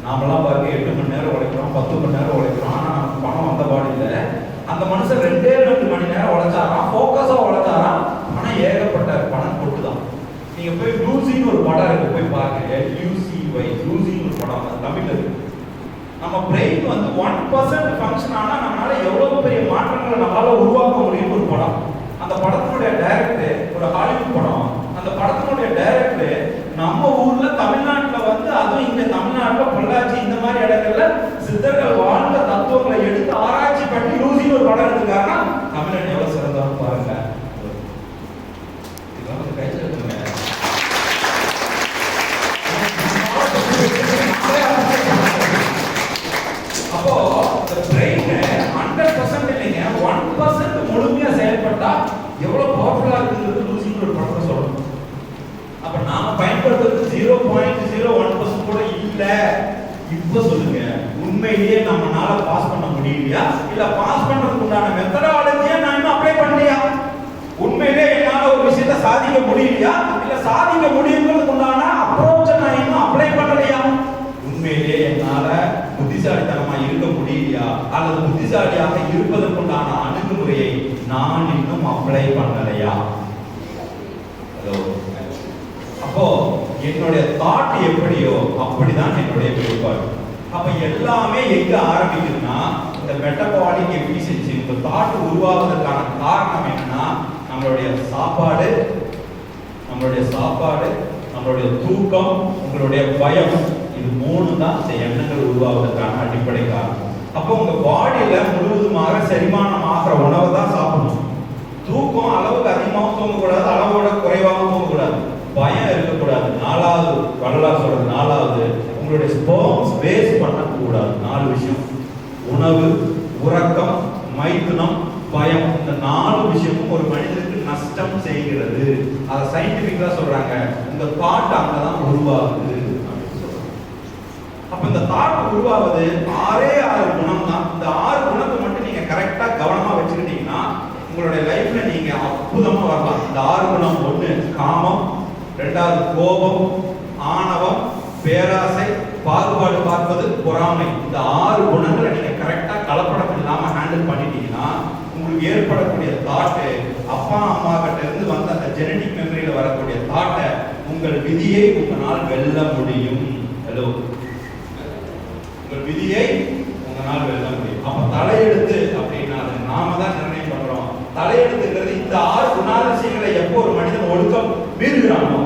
நாமெல்லாம் பாருங்க 8 மணி நேரம் உழைக்கிறோம், 10 மணி நேரம் உழைக்கிறோம், ஆனா நமக்கு பணம் வந்த பாடு இல்லை. அந்த மனுஷன் 2 மணி நேரம் உழைச்சாராம், ஃபோக்கஸா உழைச்சாராம், ஆனா ஏகப்பட்ட பணம் கொட்டுதான். நீங்க போய் லூசின்னு ஒரு படம் இருக்கு, போய் பாருங்க. LUCY லூசின்னு ஒரு படம், அது தமிழ்ல இருக்கு. நம்ம பிரெயின் வந்து 1% ஃபங்க்ஷன் ஆனா நம்மளால எவ்வளவு பெரிய மாற்றங்களை நம்மளால உருவாக்க முடியும் அந்த படத்தினுடைய டைரக்டர் ஒரு ஹாலிவுட் படம், அந்த படத்தினுடைய டைரக்டர் நம்ம ஊர்ல தமிழ்நாட்டுல வந்து, அதுவும் இங்க தமிழ்நாட்டுல பொள்ளாச்சி இந்த மாதிரி இடங்கள்ல சித்தர்கள் வாழ்ந்த தத்துவங்களை எடுத்து ஆராய்ச்சி பண்ணி லூசின்னு ஒரு படம் எடுத்துக்காருன்னா தமிழன் எவ்வளவு சிறந்தவன் பாருங்க. இதெல்லாம் வந்து கையில் இருக்குங்க. அப்போ இந்த பிரெயின் 100% இல்லைங்க, 1% முழுமையா செயல்பட்டா எவ்வளவு பவர்ஃபுல்லா இருக்குங்கிறது லூசின்னு ஒரு படத்தை சொல்லணும். அப்ப நாம பயன்படுத்துறது 0.01% கூட இல்ல. இப்ப சொல்லுங்க, உண்மையிலேயே நம்மனால பாஸ் பண்ண முடியலையா, இல்ல பாஸ் பண்றதுக்கு உண்டான மெத்தடாலஜியை நான் இன்னும் அப்ளை பண்ணலையா? உண்மையிலே என்னால ஒரு விஷயத்தை சாதிக்க முடியலையா, இல்ல சாதிக்க முடியுங்கிறதுக்கு உண்டான அப்ரோச்சை நான் இன்னும் அப்ளை பண்ணலையா? உண்மையிலே என்னால புத்திசாலித்தனமா இருக்க முடியலையா, அல்லது புத்திசாலியாக இருப்பதற்குண்டான அணுகுமுறையை நான் இன்னும் அப்ளை பண்ணலையா? அப்போ என்னுடைய தாட் எப்படியோ அப்படிதான் என்னுடைய வெளிப்பாடு. அப்ப எல்லாமே எங்க ஆரம்பிக்குதுன்னா, இந்த மெட்டபாலிக் எஃபிஷியன்சி, இந்த தாட் உருவாவதற்கான காரணம் என்னன்னா, நம்மளுடைய சாப்பாடு, நம்மளுடைய தூக்கம், உங்களுடைய பயம், இது 3 தான் இந்த எண்ணங்கள் உருவாவதற்கான அடிப்படை காரணம். அப்போ உங்க பாடியில முழுவதுமாக செரிமானம் ஆகிற உணவை தான் சாப்பிடணும். தூக்கம் அளவுக்கு அதிகமாகவும் தூங்கக்கூடாது, அளவோட குறைவாகவும் தூங்கக்கூடாது, பயம் இருக்கக்கூடாது. 4வது வரலாறு சொல்றது, 4வது உங்களுடைய ஸ்பெர்ம்ஸ் வேஸ்ட் பண்ணக்கூடாது. 4 விஷயம்: உணவு, உறக்கம், மைதுனம், பயம். இந்த 4 விஷயமும் ஒரு மனிதனுக்கு நஷ்டம் செய்கிறது. அதை சயின்டிபிக்கா சொல்றாங்க. இந்த தாட் அங்கதான் உருவாகுது. அப்ப இந்த தாட் உருவாவது 6 குணம் தான். இந்த 6 குணத்தை மட்டும் நீங்க கரெக்டா கவனமா வச்சுக்கிட்டீங்கன்னா உங்களுடைய லைஃப்ல நீங்க அற்புதமா வரலாம். இந்த 6 குணம்: 1 காமம், 2வது கோபம், ஆணவம், பேராசை, பாகுபாடு பார்ப்பது, பொறாமை. இந்த 6 குணங்களை நீங்க கரெக்டா கலப்படம் இல்லாம ஹேண்டில் பண்ணிட்டீங்கன்னா உங்களுக்கு ஏற்படக்கூடிய தாட்டு, அப்பா அம்மா கிட்ட இருந்து வந்த அந்த ஜெனடிக் மெமரியில வரக்கூடிய தாட்டை, உங்கள் விதியை உங்களால் வெல்ல முடியும். ஹலோ, உங்கள் விதியை உங்களால் வெல்ல முடியும். அப்ப தலையெழுத்து அப்படின்னா அதை நாம தான் நிர்ணயம் பண்றோம். தலையெழுத்துங்கிறது இந்த 6 குணாதிசயங்களை எப்போ ஒரு மனிதன் ஒழுக்கம் மீறுகிறானோ,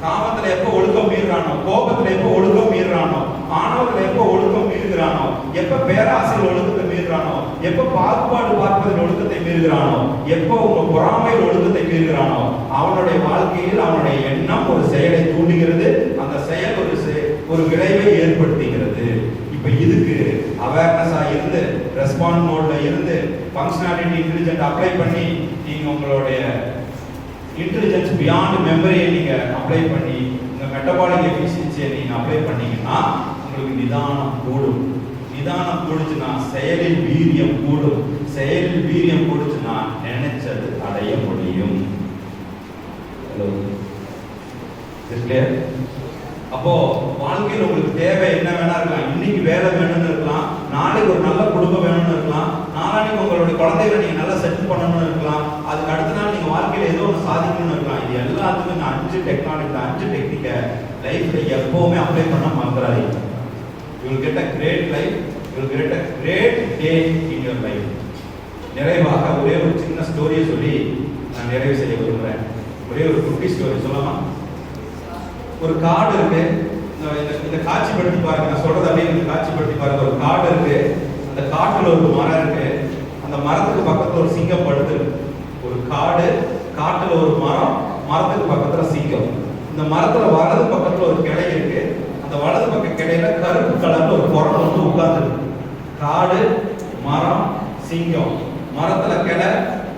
காமத்துல எப்போ ஒழுக்கம் மீறுறானோ, கோபத்துல எப்போ ஒழுக்கம் மீறுறானோ, ஆணவத்துல எப்போ ஒழுக்கம் மீறுகிறானோ, எப்ப பேராசையில் ஒழுக்கத்தை மீறுகிறானோ, எப்ப பாகுபாடு பார்ப்பதில் ஒழுக்கத்தை மீறுகிறானோ, எப்போ உங்க பொறாமையில் ஒழுக்கத்தை மீறுகிறானோ, அவனுடைய வாழ்க்கையில் அவனுடைய எண்ணம் ஒரு செயலை தூண்டுகிறது. அந்த செயல் ஒரு விளைவை ஏற்படுத்துகிறது. இப்ப இதுக்கு அவேர்னஸா இருந்து, ரெஸ்பான்ஸ் மோட்ல இருந்து, ஃபங்க்ஷனாலிட்டி இன்டெலிஜென்ட் அப்ளை பண்ணி, நீங்க உங்களுடைய இன்டெலிஜென்ஸ் பியாண்ட் மெமரியை நீங்க அப்ளை பண்ணி, இந்த மெட்டபாலிக் எஃபிஷியன்சியை நீங்க அப்ளை பண்ணீங்கன்னா உங்களுக்கு நிதானம் கூடும். நிதானம் கூடுச்சுன்னா செயலில் வீரியம் கூடும். செயலில் வீரியம் கூடுச்சுன்னா நினைச்சது அடைய முடியும். அப்போ வாழ்க்கையில் உங்களுக்கு தேவை என்ன வேணா இருக்கலாம். இன்னைக்கு வேலை வேணும்னு இருக்கலாம், நாளைக்கு ஒரு நல்ல குடும்பம் வேணும்னு இருக்கலாம், நாளைக்கு உங்களுடைய குழந்தைகளை நீங்க நல்லா செட்டில் பண்ணணும்னு இருக்கலாம், அதுக்கு அடுத்த நாள் நீங்க வாழ்க்கையில ஏதோ ஒன்று சாதிக்கணும்னு இருக்கலாம். இது எல்லாத்துக்கும் இந்த 5 டெக்னாலஜி, 5 டெக்னிக்கை லைஃப்ல எப்பவுமே அப்ளை பண்ண மறந்துடாதீங்க. You will get a great life, you will get a great day in your life. நிறைவாக ஒரே ஒரு சின்ன ஸ்டோரியை சொல்லி நான் நிறைவு செய்ய விரும்புகிறேன். ஒரே ஒரு குட்டி ஸ்டோரி சொல்லலாம். ஒரு காடு இருக்கு. இந்த காட்சிப்படுத்தி பாருங்க, நான் சொல்றது அப்படியே காட்சிப்படுத்தி பாருங்க. ஒரு காடு இருக்கு, அந்த காட்டுல ஒரு மரம் இருக்கு, அந்த மரத்துக்கு பக்கத்துல ஒரு சிங்கம் படுத்துருக்கு. ஒரு காடு, காட்டுல ஒரு மரம், மரத்துக்கு பக்கத்துல சிங்கம். இந்த மரத்துல வலது பக்கத்துல ஒரு கிளை இருக்கு, அந்த வலது பக்க கிளையில கருப்பு கலர்ல ஒரு குரங்கு வந்து உட்கார்ந்துருக்கு. காடு, மரம், சிங்கம், மரத்துல கிளை,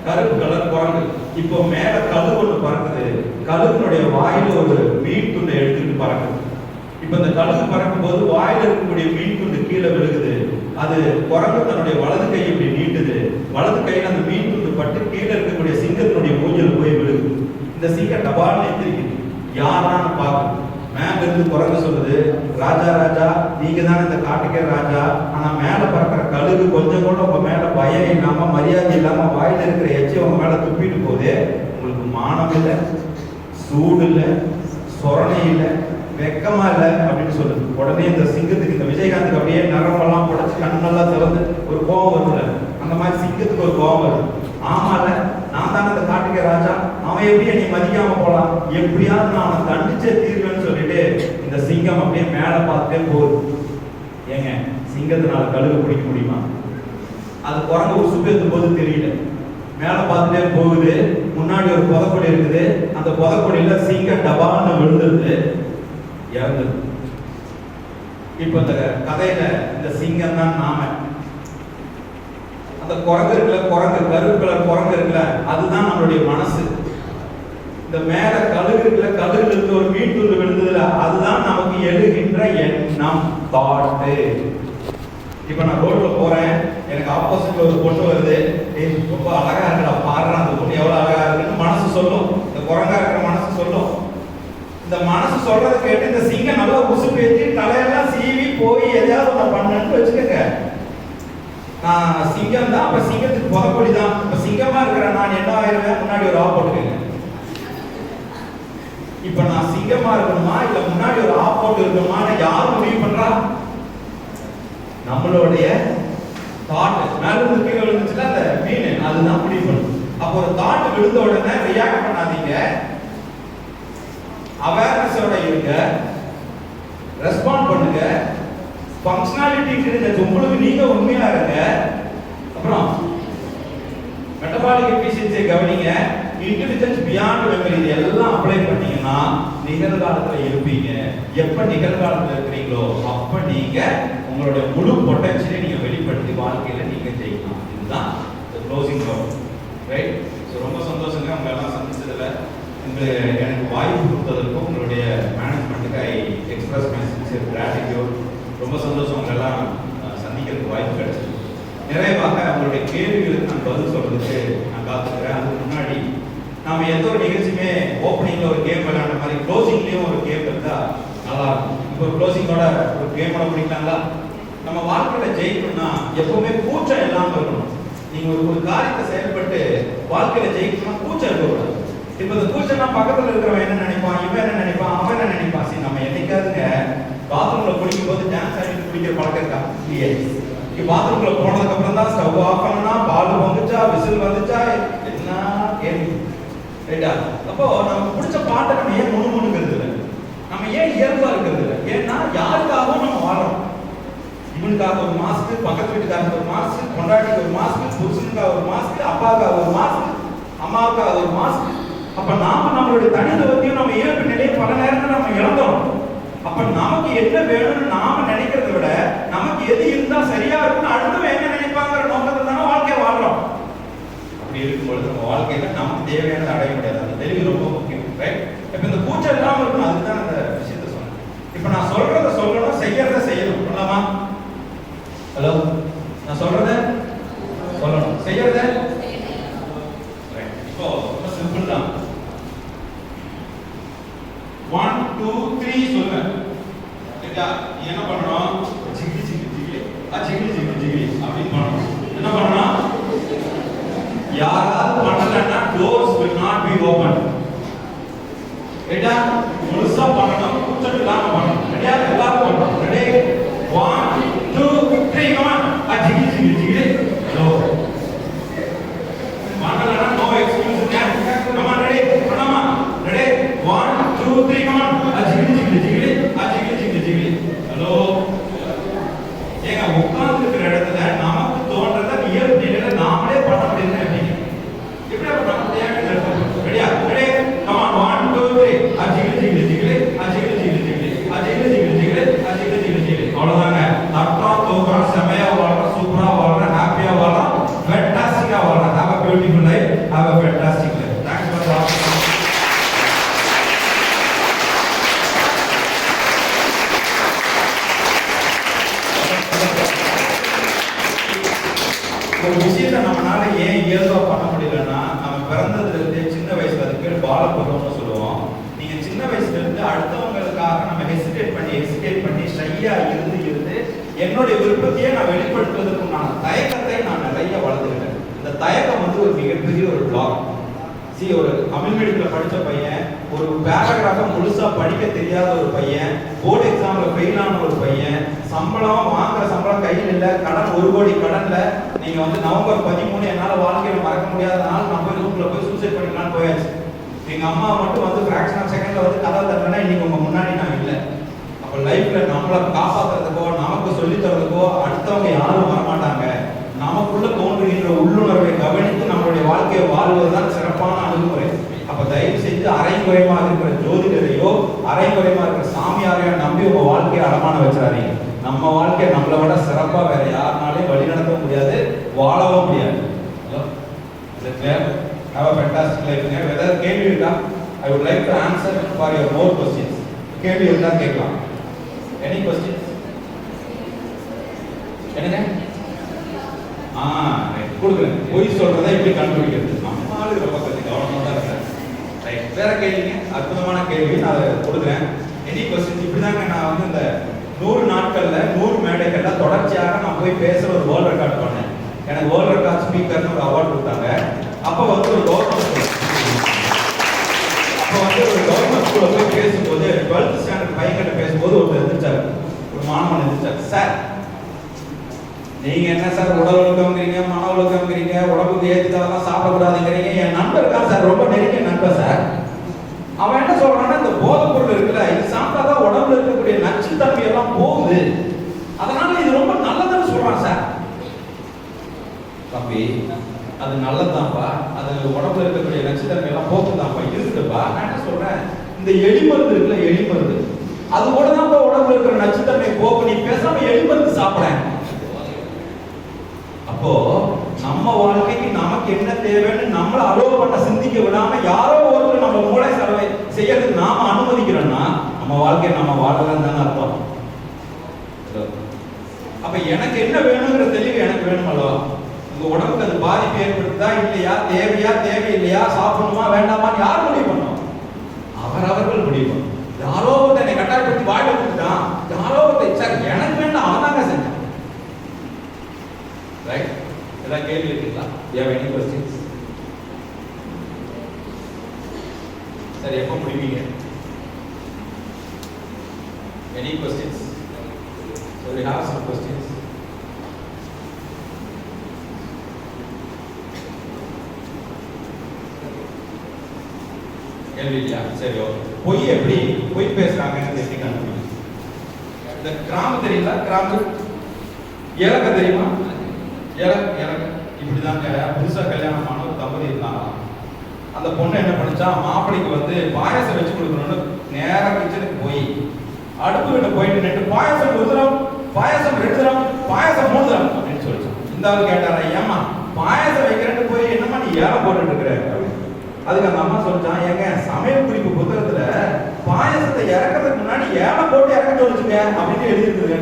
கருப்பு கலர் குரங்கு. இப்போ மேல கழுகு ஒன்று பறக்குது. கழுகுனுடைய வாயில ஒரு மீன் துண்டை எடுத்துட்டு பறக்குது. இப்ப இந்த கழுகு பறக்கும் போது வாயில இருக்கக்கூடிய மீன் துண்டு கீழே விழுகுது. அது குரங்கு தன்னுடைய வலது கையை இப்படி நீட்டுது. வலது கையில அந்த மீன் துண்டு பட்டு கீழே இருக்கக்கூடிய சிங்கத்தினுடைய மூஞ்சில் போய் விழுகுது. இந்த சிங்கம் டபால்னு எந்திரிக்குது. யாரான்னு பாக்குது. மேல இருந்து குரங்கு சொல்லுது, ராஜா ராஜா, நீங்க தான் இந்த காட்டுக்கே ராஜா. ஆனா மேல பறக்கிற கழுகு கொஞ்சம் கூட உங்க மேல பயம் இல்லாம, மரியாதை இல்லாம, வாயில இருக்கிற எச்சி உங்க மேல துப்பிட்டு போகுது. உங்களுக்கு மானம் இல்லை, சூடு இல்லை, சொரணை இல்லை, வெக்கமா இல்லை அப்படின்னு சொல்லுது. உடனே இந்த சிங்கத்துக்கு, இந்த விஜயகாந்துக்கு அப்படியே நரம்பெல்லாம் புடைச்சு கண்ணெல்லாம் திறந்து ஒரு கோபம் வரும்ல, அந்த மாதிரி சிங்கத்துக்கு ஒரு கோபம் வருது. ஆமால, நான் தான் தானே அந்த காட்டுக்கே ராஜா, அவன் எப்படி என்னை மதிக்காம போலாம், எப்படியாவது நான் அவனை தண்டிச்சே தீர்வேன்னு சொல்லிட்டு இந்த சிங்கம் அப்படியே மேல பார்த்துட்டே போகுது. ஏங்க, சிங்கத்தினால கழுகு பிடிக்க முடியுமா? அது குரங்கு ஒரு சுத்தத்து போது தெரியல, மேல பார்த்துட்டே போகுது. முன்னாடி ஒரு புதக்கொடி இருக்குது, அந்த புதக்கொடியில சிங்கம் டபான்னு விழுந்துருது, இறந்துது. இப்ப இந்த கதையில இந்த சிங்கம் தான் நாம. அந்த குரங்கு இருக்குல்ல, குரங்கு கருப்பு கலர் குரங்கு இருக்குல்ல, அதுதான் நம்மளுடைய மனசு. இந்த மேல கழுகு இருக்குல்ல, கழுகுல இருந்து ஒரு மீன் துண்டு விழுந்ததுல, அதுதான் நமக்கு எழுகின்ற எண்ணம், தாட்டு. இப்ப நான் ரோட்ல போறேன், எனக்கு ஆப்போசிட்ல ஒரு பொண்ணு வருது, ரொம்ப அழகா இருக்கா பாடுறா, அந்த பொண்ணு எவ்வளவு அழகா இருக்குன்னு மனசு சொல்லும். இந்த குரங்கா இருக்கிற மனசு சொல்லும். இந்த மனசு சொல்றதை கேட்டு இந்த சிங்கம் நல்லா உசு பேச்சு தலையெல்லாம் சீவி போய் எதையாவது ஒண்ணு பண்ணு வச்சுக்கோங்க. நான் சிங்கம் தான், அப்ப சிங்கத்துக்கு புதப்பொடி தான். இப்ப சிங்கமா இருக்கிற நான் என்ன ஆயிருவேன், முன்னாடி ஒரு ஆ போட்டுக்கங்க. இப்ப நான் சிங்கமா இருக்கணுமா இல்ல முன்னாடி ஒரு ஆ போட்டு இருக்கணுமா, யாரும் முடிவு பண்றா? நம்மளுடைய தாட் மேல இருந்து கீழே விழுந்துச்சுன்னா அந்த மீன் அதுதான் முடிவு பண்ணும். அப்போ ஒரு தாட் விழுந்த உடனே ரியாக்ட் பண்ணாதீங்க, அவேர்னஸோட இருங்க, ரெஸ்பாண்ட் பண்ணுங்க, ஃபங்க்ஷனாலிட்டி இருங்க, உங்களுக்கு நீங்க உண்மையா இருங்க. அப்புறம் மெட்டபாலிக் எஃபிஷியன்சியை கவனிங்க, இன்டெலிஜென்ஸ் பியாண்ட் மெமரி எல்லாம் அப்ளை பண்ணீங்கன்னா நிகழ்காலத்துல இருப்பீங்க. எப்ப நிகழ்காலத்துல இருக்கிறீங்களோ அப்ப நீங்க உங்களுடைய முழு பொட்டன்ஷியலை நீங்க வெளிப்படுத்தி வாழ்க்கையில நீங்க ஜெயிக்கலாம். இதுதான் க்ளோசிங் நோட், ரைட்? ஸோ ரொம்ப சந்தோஷங்க உங்க எல்லாம் சந்திச்சதுல. எனக்கு வாய்ப்பு கொடுத்ததற்கும் உங்களுடைய மேனேஜ்மெண்ட்டுக்கு I express my sincere gratitude. ரொம்ப சந்தோஷம் உங்க எல்லாம் சந்திக்கிறதுக்கு வாய்ப்பு கிடைச்சது. நிறைவாக உங்களுடைய கேள்விகளுக்கு நான் பதில் சொல்றதுக்கு நான் காத்துக்கிறேன். அதுக்கு முன்னாடி நாம எந்த ஒரு நிகழ்ச்சியுமே ஓப்பனிங்ல ஒரு கேம் விளையாடுற மாதிரி க்ளோசிங்லயும் ஒரு கேம் இருந்தா நல்லா இருக்கும். இப்போ க்ளோசிங்கோட ஒரு கேமோட முடிக்கலாங்களா? நம்ம வாழ்க்கையில ஜெயிக்கணும்னா எப்பவுமே கூச்சம் இல்லாம இருக்கணும். நீங்க ஒரு காரியத்தை செயல்பட்டு வாழ்க்கையில ஜெயிக்கணும்னா கூச்சம் இருக்கக்கூடாது. இப்ப இந்த கூச்சம்னா பக்கத்துல இருக்கிறவன் என்ன நினைப்பான், இவன் என்ன நினைப்பான், அவன் என்ன நினைப்பான். சரி, நம்ம என்னைக்காதுங்க பாத்ரூம்ல குடிக்கும் போது டான்ஸ் ஆடிட்டு குடிக்கிற பழக்கம் இருக்கா? இல்லையே. பாத்ரூம்ல போனதுக்கு அப்புறம் தான் ஸ்டவ் ஆஃப் பண்ணா, பால் வந்துச்சா, விசில் வந்துச்சா, என்ன கேள்வி, ரைட்டா? அப்போ நமக்கு பிடிச்ச பாட்டை நம்ம ஏன் முணுமுணுங்கிறது இல்லை, நம்ம ஏன் இயல்பா இருக்கிறது இல்லை? ஏன்னா யாருக்காகவும் நம்ம வாழறோம். இவனுக்காக ஒரு மாஸ்க், பக்கத்து வீட்டுக்காரங்க ஒரு மாஸ்க், கொண்டாட்டிக்கு ஒரு மாஸ்க், புருஷனுக்காக ஒரு மாஸ்க், அப்பாவுக்காக ஒரு மாஸ்க், அம்மாவுக்காக ஒரு மாஸ்க். அப்ப நாம நம்மளுடைய தனித்துவத்தையும் நம்ம இயல்பு நிலையை பல நேரத்தில் நம்ம இழந்தோம். அப்ப நமக்கு என்ன வேணும்னு நாம நினைக்கிறத விட நமக்கு எது இருந்தா சரியா இருக்கும்னு அடுத்தவன் என்ன நினைப்பாங்கிற நோக்கத்துல தானே வாழ்க்கையை வாழ்றோம். அப்படி இருக்கும்பொழுது நம்ம வாழ்க்கையில நமக்கு தேவையானதை அடைய முடியாது. அந்த தெளிவு ரொம்ப முக்கியம், ரைட்? இப்ப இந்த கூச்சம் இல்லாம இருக்கணும், அதுதான் அந்த விஷயத்த சொன்னேன். இப்ப நான் சொல்றத சொல்லணும், செய்யறத செய்யணும். சொல்லலாமா? ஹலோ, நான் சொல்றத சொல்லணும், செய்யறத இப்போ ரொம்ப சிம்பிள் தான். 1 2 3 சொல்லுங்க. சரியா? நீ என்ன பண்ணணும்? ஜிகிலி ஜிகிலி ஜிகிலி ஜிகிலி ஜிகிலி ஜிகிலி அப்படின்னு பண்ணணும். என்ன பண்ணணும்? யாராவது பண்ணலன்னா doors will not be open. ரைட்டா? முழுசா பண்ணணும், கூச்சம் இல்லாம பண்ணணும். ரெடியா? எல்லாரும் பண்ணணும். ரெடி? 1 2 3 come on. ஜிகிலி ஜிகிலி ஜிகிலி. ஹலோ, பண்ணலன்னா no excuse. come on, ready? பண்ணலாமா? ரெடி? 1 2 3 come on. ஜிகிலி ஜிகிலி ஜிகிலி ஜிகிலி ஜிகிலி ஜிகிலி. ஹலோ, ஏங்க உட்கார்ந்து இருக்கிற இடத்துல நமக்கு தோன்றத இயல்பு நிலையில நாமளே பண்ண முடியுது. எப்படி அப்ப பண்ண முடியாது? ரெடியா? ரெடி? come on, 1 2 3 ஜிகிலி ஜிகிலி ஜிகிலி ஜிகிலி ஜிகிலி ஜிகிலி ஜிகிலி ஜிகிலி ஜிகிலி ஜிகிலி ஜிகிலி ஜிகிலி. அவ்வளவுதாங்க. தட்டுறோம், தூக்குறோம், செமையா வாழ்றோம், சூப்பரா வாழ்றோம், ஹாப்பியா வாழ்றோம், ஃபேண்டாஸ்டிக்கா வாழ்றோம். have a beautiful life, have a fantastic life. Thanks for watching. ஒரு விஷயத்தை நம்மளால ஏன் இயல்பா பண்ண முடியலன்னா, நம்ம பிறந்ததுல இருந்தே சின்ன வயசுல அது பேர் பாலப்பருவம்னு சொல்லுவோம். நீங்க சின்ன வயசுல இருந்து அடுத்தவங்களுக்காக நம்ம ஹெசிடேட் பண்ணி ஷையா இருந்து என்னுடைய விருப்பத்தையே நான் வெளிப்படுத்துவதற்குண்டான தயக்கத்தை நான் நிறைய வளர்த்துக்கிட்டேன். இந்த தயக்கம் வந்து ஒரு மிகப்பெரிய ஒரு பிளாக். ஒரு தமிழ் மீடியத்துல படிச்ச பையன், ஒரு பேராகிராஃபை முழுசா படிக்க தெரியாத ஒரு பையன், போர்டு எக்ஸாம்ல ஃபெயில் ஆன ஒரு பையன், சம்பளம் வாங்குற சம்பளம் கையில் இல்லை, கடன் 1 கோடி கடன்ல, நீங்க வந்து நவம்பர் 13 என்னால வாழ்க்கையில மறக்க முடியாத நாள் நான் போய் ரூம்ல ரூம்ல போய் சூசைட் பண்ணிக்கலாம்னு போயாச்சு. எங்க அம்மா மட்டும் வந்து ஃபிராக்ஷன் ஆஃப் செகண்ட்ல வந்து கதை தரலன்னா இன்னைக்கு உங்க முன்னாடி நான் இல்லை. அப்ப லைஃப்ல நம்மளை காப்பாத்துறதுக்கோ நமக்கு சொல்லி தரதுக்கோ அடுத்தவங்க யாரும் வரமாட்டாங்க. நமக்குள்ள தோன்றுகின்ற உள்ளுணர்வை கவனித்து நம்மளுடைய வாழ்க்கையை வாழ்வதுதான் சிறப்பான அணுகுமுறை. அப்ப தயவு செஞ்சு அரைகுறையமாக இருக்கிற ஜோதிடரையோ அரைகுறையமாக இருக்கிற சாமியாரையோ நம்பி உங்க வாழ்க்கையை அடமான வச்சிடாதீங்க. நம்ம வாழ்க்கையை நம்மளை விட சிறப்பா வேற யாருனாலையும் வழி நடத்த முடியாது, வாழவும் முடியாது. Have a fantastic life. Whether கேள்வி இருக்கா? I would like to answer for your more questions. கேள்வி இருந்தா கேட்கலாம். Any questions? என்னங்க? ரைட் கொடுக்குறேன். பொய் சொல்றதை எப்படி கண்டுபிடிக்கிறது? நம்மளால ரொம்ப கொஞ்சம் கவனமா தான் இருக்கேன். ரைட் வேற கேள்விங்க, அற்புதமான கேள்வி நான் அதை கொடுக்குறேன். Any question? இப்படிதாங்க நான் வந்து இந்த 100 நாட்கள்ல 100 மேடைகள்ல தொடர்ச்சியாக நான் போய் பேசுற ஒரு வேர்ல்ட் ரெக்கார்ட் பண்ணேன். எனக்கு வேர்ல்ட் ரெக்கார்ட் ஸ்பீக்கர்னு ஒரு அவார்டு கொடுத்தாங்க. அப்போ வந்து ஒரு கவர்மெண்ட் ஸ்கூல்ல போய் பேசும்போது 12th ஸ்டாண்டர்ட் பையன்கிட்ட பேசும்போது ஒருத்தர் இருந்துச்சாரு, ஒரு மாணவன் இருந்துச்சாரு. சார் நீங்க என்ன சார் உடல் ஒழுக்கம்ங்கிறீங்க, மன ஒழுக்கம்ங்கிறீங்க, உடம்புக்கு ஏற்றுதான் சாப்பிடக்கூடாதுங்கிறீங்க. என் நண்பர் இருக்கா சார், ரொம்ப நெருங்கிய நண்பர் சார். அவன் என்ன சொல்றான்னா இந்த போதைப் பொருள் இருக்குல்ல, இது சாப்பிட்டாதான் உடம்புல இருக்கக்கூடிய நச்சுத்தன்மை எல்லாம் போகுது, அதனால இது ரொம்ப நல்லதுன்னு சொல்றான் சார். தம்பி அது நல்லதுதான்ப்பா, அது உடம்புல இருக்கக்கூடிய நச்சுத்தன்மை எல்லாம் போக்குதான்ப்பா, இருக்குதுப்பா. நான் என்ன சொல்றேன், இந்த எலிமருந்து இருக்குல்ல, எலிமருந்து அது கூட தான் உடம்புல இருக்கிற நச்சுத்தன்மை போக்கு. நீ பேசாம எலிமருந்து சாப்பிட. அப்போ நம்ம வாழ்க்கைக்கு நமக்கு என்ன தேவைன்னு நம்மள அலோவ் பண்ண சிந்திக்க விடாம யாரோ ஒருத்தர் நம்ம மூளை செலவை செய்யறதுக்கு நாம அனுமதிக்கிறோம்னா நம்ம வாழ்க்கையை நம்ம வாழலன்னு தானே அர்த்தம். அப்ப எனக்கு என்ன வேணுங்கிற தெளிவு எனக்கு வேணும் அல்லவா? உங்க உடம்புக்கு அது பாதிப்பு ஏற்படுத்தா இல்லையா, தேவையா தேவையில்லையா, சாப்பிடணுமா வேண்டாமான்னு யார் முடிவு பண்ணும்? அவர்கள் முடிவு பண்ணும். யாரோ ஒருத்தர் என்னை கட்டாயப்படுத்தி வாழ கொடுத்துட்டான், யாரோ ஒருத்தர் சார் எனக்கு வேண்டாம் அவன் தாங்க செஞ்சான். ரைட்? ஏதாவது கேள்வி இருக்குங்களா? You have any questions? சரி, எப்போ முடிவீங்க? Any questions? So we have some questions. கேள்வி இல்லையா? சரி, பொய் எப்படி பொய் பேசுறாங்கன்னு தெரிஞ்சுக்கணும். இந்த கிராமம் தெரியல, கிராமம் ஏலக்காய் தெரியுமா? எனக்கு இப்படிதாங்க புதுசா கல்யாணம் ஆன ஒரு தம்பதி இருந்தாங்க. அந்த பொண்ணு என்ன பண்ணிச்சா, மாப்பிளைக்கு வந்து பாயசம் வச்சு கொடுக்கணும்னு நேரா கிச்சனுக்கு போய் அடுப்பு கிட்ட போயிட்டு நின்று பாயசம் 1 தரம், பாயசம் 2 தரம், பாயசம் 3 தரம் அப்படின்னு சொல்லிச்சான். இந்த ஆள் கேட்டாரா, ஏமா பாயசம் வைக்கிறேன்னு போய் என்னமா நீ ஏலம் போட்டுட்டு இருக்கிற? அதுக்கு அந்த அம்மா சொல்லிச்சான், ஏங்க சமையல் குறிப்பு புத்தகத்துல பாயசத்தை இறக்கிறதுக்கு முன்னாடி ஏலம் போட்டு இறக்க சொல்லிச்சுங்க அப்படின்னு எழுதிருக்குது.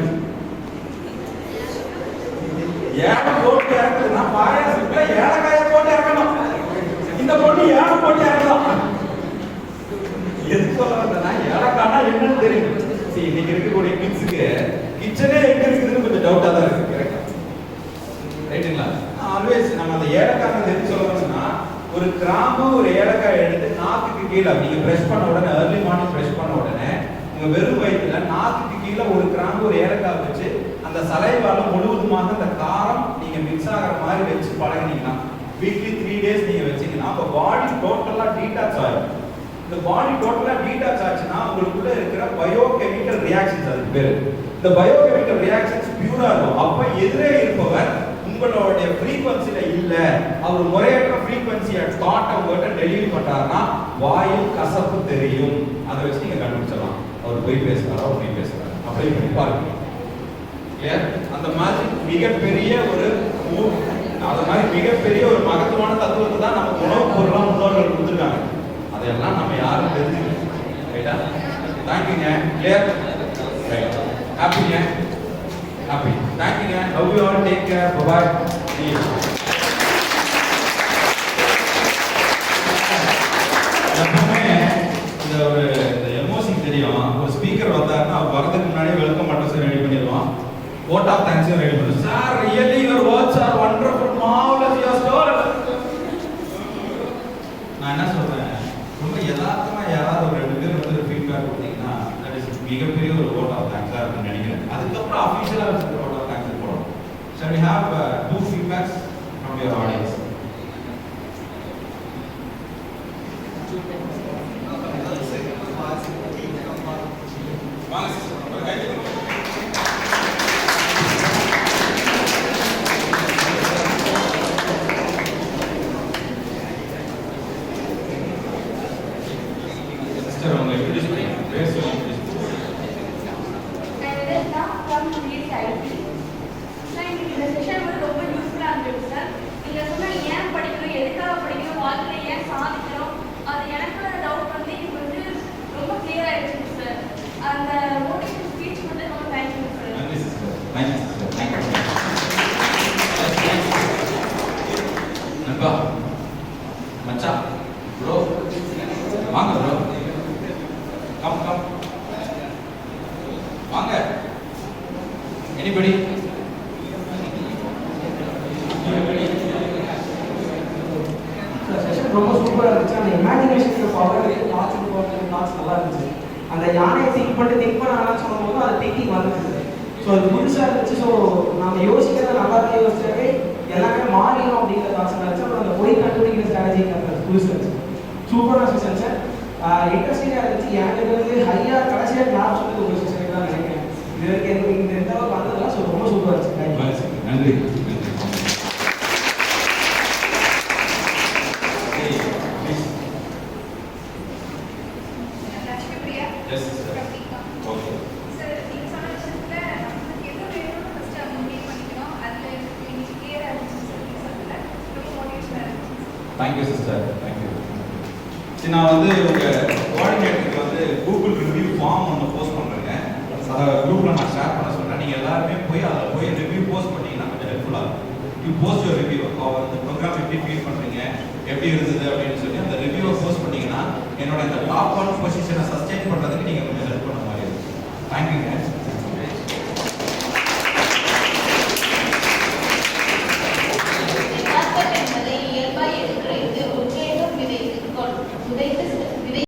ஏலம் போட்டு இறக்குதுன்னா பாயாசத்துல ஏலக்காய போட்டு இறக்கணும். இந்த பொண்ணு ஏலம் போட்டு இறக்கலாம். எதுக்கு சொல்ல வந்தேன்னா, ஏலக்காய்னா என்னன்னு தெரியும். சரி, இன்னைக்கு இருக்கக்கூடிய கிட்ஸுக்கு கிச்சனே எங்க இருக்குதுன்னு கொஞ்சம் டவுட்டா தான் இருக்கு. ரைட்டுங்களா? ஆல்வேஸ் நம்ம அந்த ஏலக்காய் தெரிஞ்சு சொல்லணும்னா, ஒரு கிராம்பு ஒரு ஏலக்காய் எடுத்து நாக்குக்கு கீழே நீங்க பிரஷ் பண்ண உடனே, ஏர்லி மார்னிங் பிரஷ் பண்ண உடனே உங்க வெறும் வயிற்றுல நாக்குக்கு கீழே ஒரு கிராம்பு ஒரு ஏலக்காய் வச்சு அந்த சலைவால முழுவதுமாக அந்த காரம் நீங்க மிக்ஸ் ஆகிற மாதிரி வச்சு பழகினீங்கன்னா, வீக்லி 3 days நீங்க வச்சீங்கன்னா அப்ப பாடி டோட்டலா டீடாக்ஸ் ஆகும். இந்த பாடி டோட்டலா டீடாக்ஸ் ஆச்சுன்னா உங்களுக்குள்ள இருக்கிற பயோகெமிக்கல் ரியாக்ஷன்ஸ், அதுக்கு பேரு இந்த பயோகெமிக்கல் ரியாக்ஷன்ஸ் பியூரா இருக்கும். அப்ப எதிரே இருப்பவர் உங்களுடைய ஃப்ரீக்வன்சில இல்ல, அவர் முறையற்ற ஃப்ரீக்வன்சியை தாட் உங்ககிட்ட டெலிவரி பண்றாருன்னா வாயில் கசப்பு தெரியும். அதை வச்சு நீங்க கண்டுபிடிச்சிடலாம் அவர் போய் பேசுறாரா உண்மை பேசுறாரு. அப்படி பண்ணி பாருங்க. அந்த மாதிரி மிகப்பெரிய ஒரு மகத்துவமான தத்துவத்தை தான் நமக்கு உணவுப் பொருளாக முன்னோர்கள் கொடுத்துருக்காங்க. அதையெல்லாம் நம்ம யாரும் தெரிஞ்சுக்கணும். ரைட்டா? தேங்க்யூங்க. கிளியர்? ரைட். ஹாப்பிங்க? ஹாப்பி. தேங்க்யூங்க. Love you all. Take care. Bye bye. எப்பவுமே இந்த எமோஷன் தெரியும். ஒரு ஸ்பீக்கர் வந்தாருன்னா அவர் வரதுக்கு முன்னாடியே வெல்கம் அட்ரஸ் ரெடி பண்ணிடுவோம். vote of thanks you ready for sir, really your words are wonderful, marvelous, your story. நான் என்ன சொல்றேன், ரொம்ப யதார்த்தமா யாராவது ஒரு 2 பேர் வந்து ஃபீட்பேக் கொடுத்தீங்கன்னா that is மிகப்பெரிய ஒரு vote of thanks ஆ இருக்குன்னு நினைக்கிறேன். அதுக்கப்புறம் அஃபிஷியலா ஒரு vote of thanks போடுறோம். So we have 2 feedbacks from your audience. வாங்க சிஸ்டர், ஒரு கை கொடுங்க. சிஸ்டர் உங்களை இன்ட்ரோடியூஸ் பண்ணுங்க, பேர் சொல்லுங்க. இந்த செஷன் வந்து ரொம்ப யூஸ்ஃபுல்லாக இருந்துச்சு சார். நீங்கள் சொன்ன ஏன் படிக்கணும், எதுக்காக படிக்கணும், வாழ்க்கையில் ஏன் சாதிக்கிறோம், அது எனக்குள்ள டவுட் வந்து இது வந்து ரொம்ப கிளியர் ஆயிடுச்சு சார். அந்த மோட்டிவேஷன் ஸ்பீச் வந்து ரொம்ப தேங்க்யூ சார். நன்றி சிஸ்டர், தேங்க்யூ சிஸ்டர், தேங்க்யூ. நண்பா, மச்சான், ப்ரோ, வாங்க ப்ரோ, கம் கம், வாங்க. எனிபடி? செஷன் ரொம்ப சூப்பராக இருந்துச்சு. அந்த இமேஜினேஷன் பவர் தாட்ஸ் நல்லா இருந்துச்சு. அந்த யானையை திங்க் பண்ணான்னு சொல்லும்போது அது திங்கிங் வந்துச்சு. ஸோ அது புதுசாக இருந்துச்சு. ஸோ நம்ம யோசிக்கிறத நல்லா யோசிச்சாவே எல்லாமே மாறிடும் அப்படிங்கிற தாட்ஸ் இருந்துச்சு. அப்புறம் அந்த பொய் கண்டுபிடிக்கிற ஸ்ட்ராட்டஜி புதுசு இருந்துச்சு. சூப்பரான செஷன் சார். இன்ட்ரெஸ்டிங்காக இருந்துச்சு. எனக்கு வந்து ஹையாக கடைசியாக கிளாப்ஸ் வந்து ஒரு செஷன் தான் நினைக்கிறேன். இது வரைக்கும் இந்த எந்த அளவுக்கு வந்ததுலாம் ஸோ ரொம்ப சூப்பராக இருந்துச்சு. நன்றி. Lakshmipriya Yes, sister. Prathiba. Okay. Sir நீங்கள் சொன்ன விஷயத்தில் நமக்கு எது வேணும்னு ஃபஸ்ட்டு அவங்க முடிவு பண்ணிக்கணும். அதில் எனக்கு கிளியராக இருந்துச்சு சார். நீங்கள் சொன்னதில் ரொம்ப மோட்டிவேஷனாக இருந்துச்சு. Thank you sister, thank you. சரி, நான் வந்து உங்கள் கோஆர்டினேட்டருக்கு வந்து கூகுள் ரிவ்யூ ஃபார்ம் ஒன்று போஸ்ட் பண்ணுறேங்க. அதை குரூப்பில் நான் ஷேர் பண்ண சொல்கிறேன். நீங்கள் எல்லாருமே போய் அதில் போய் ரிவ்யூ போஸ்ட் பண்ணிங்கன்னா கொஞ்சம் ஹெல்ப்ஃபுல்லாக இருக்கும். You post your review. வந்து ப்ரோக்ராம் எப்படி ஃபீல் பண்ணுறீங்க, எப்படி இருந்தது அப்படின்னு சொல்லி அந்த ரிவ்யூவை போஸ்ட் பண்ணிங்கன்னா என்னோட இந்த டாப் 1 பொசிஷனை சஸ்டெயின் பண்ணுறது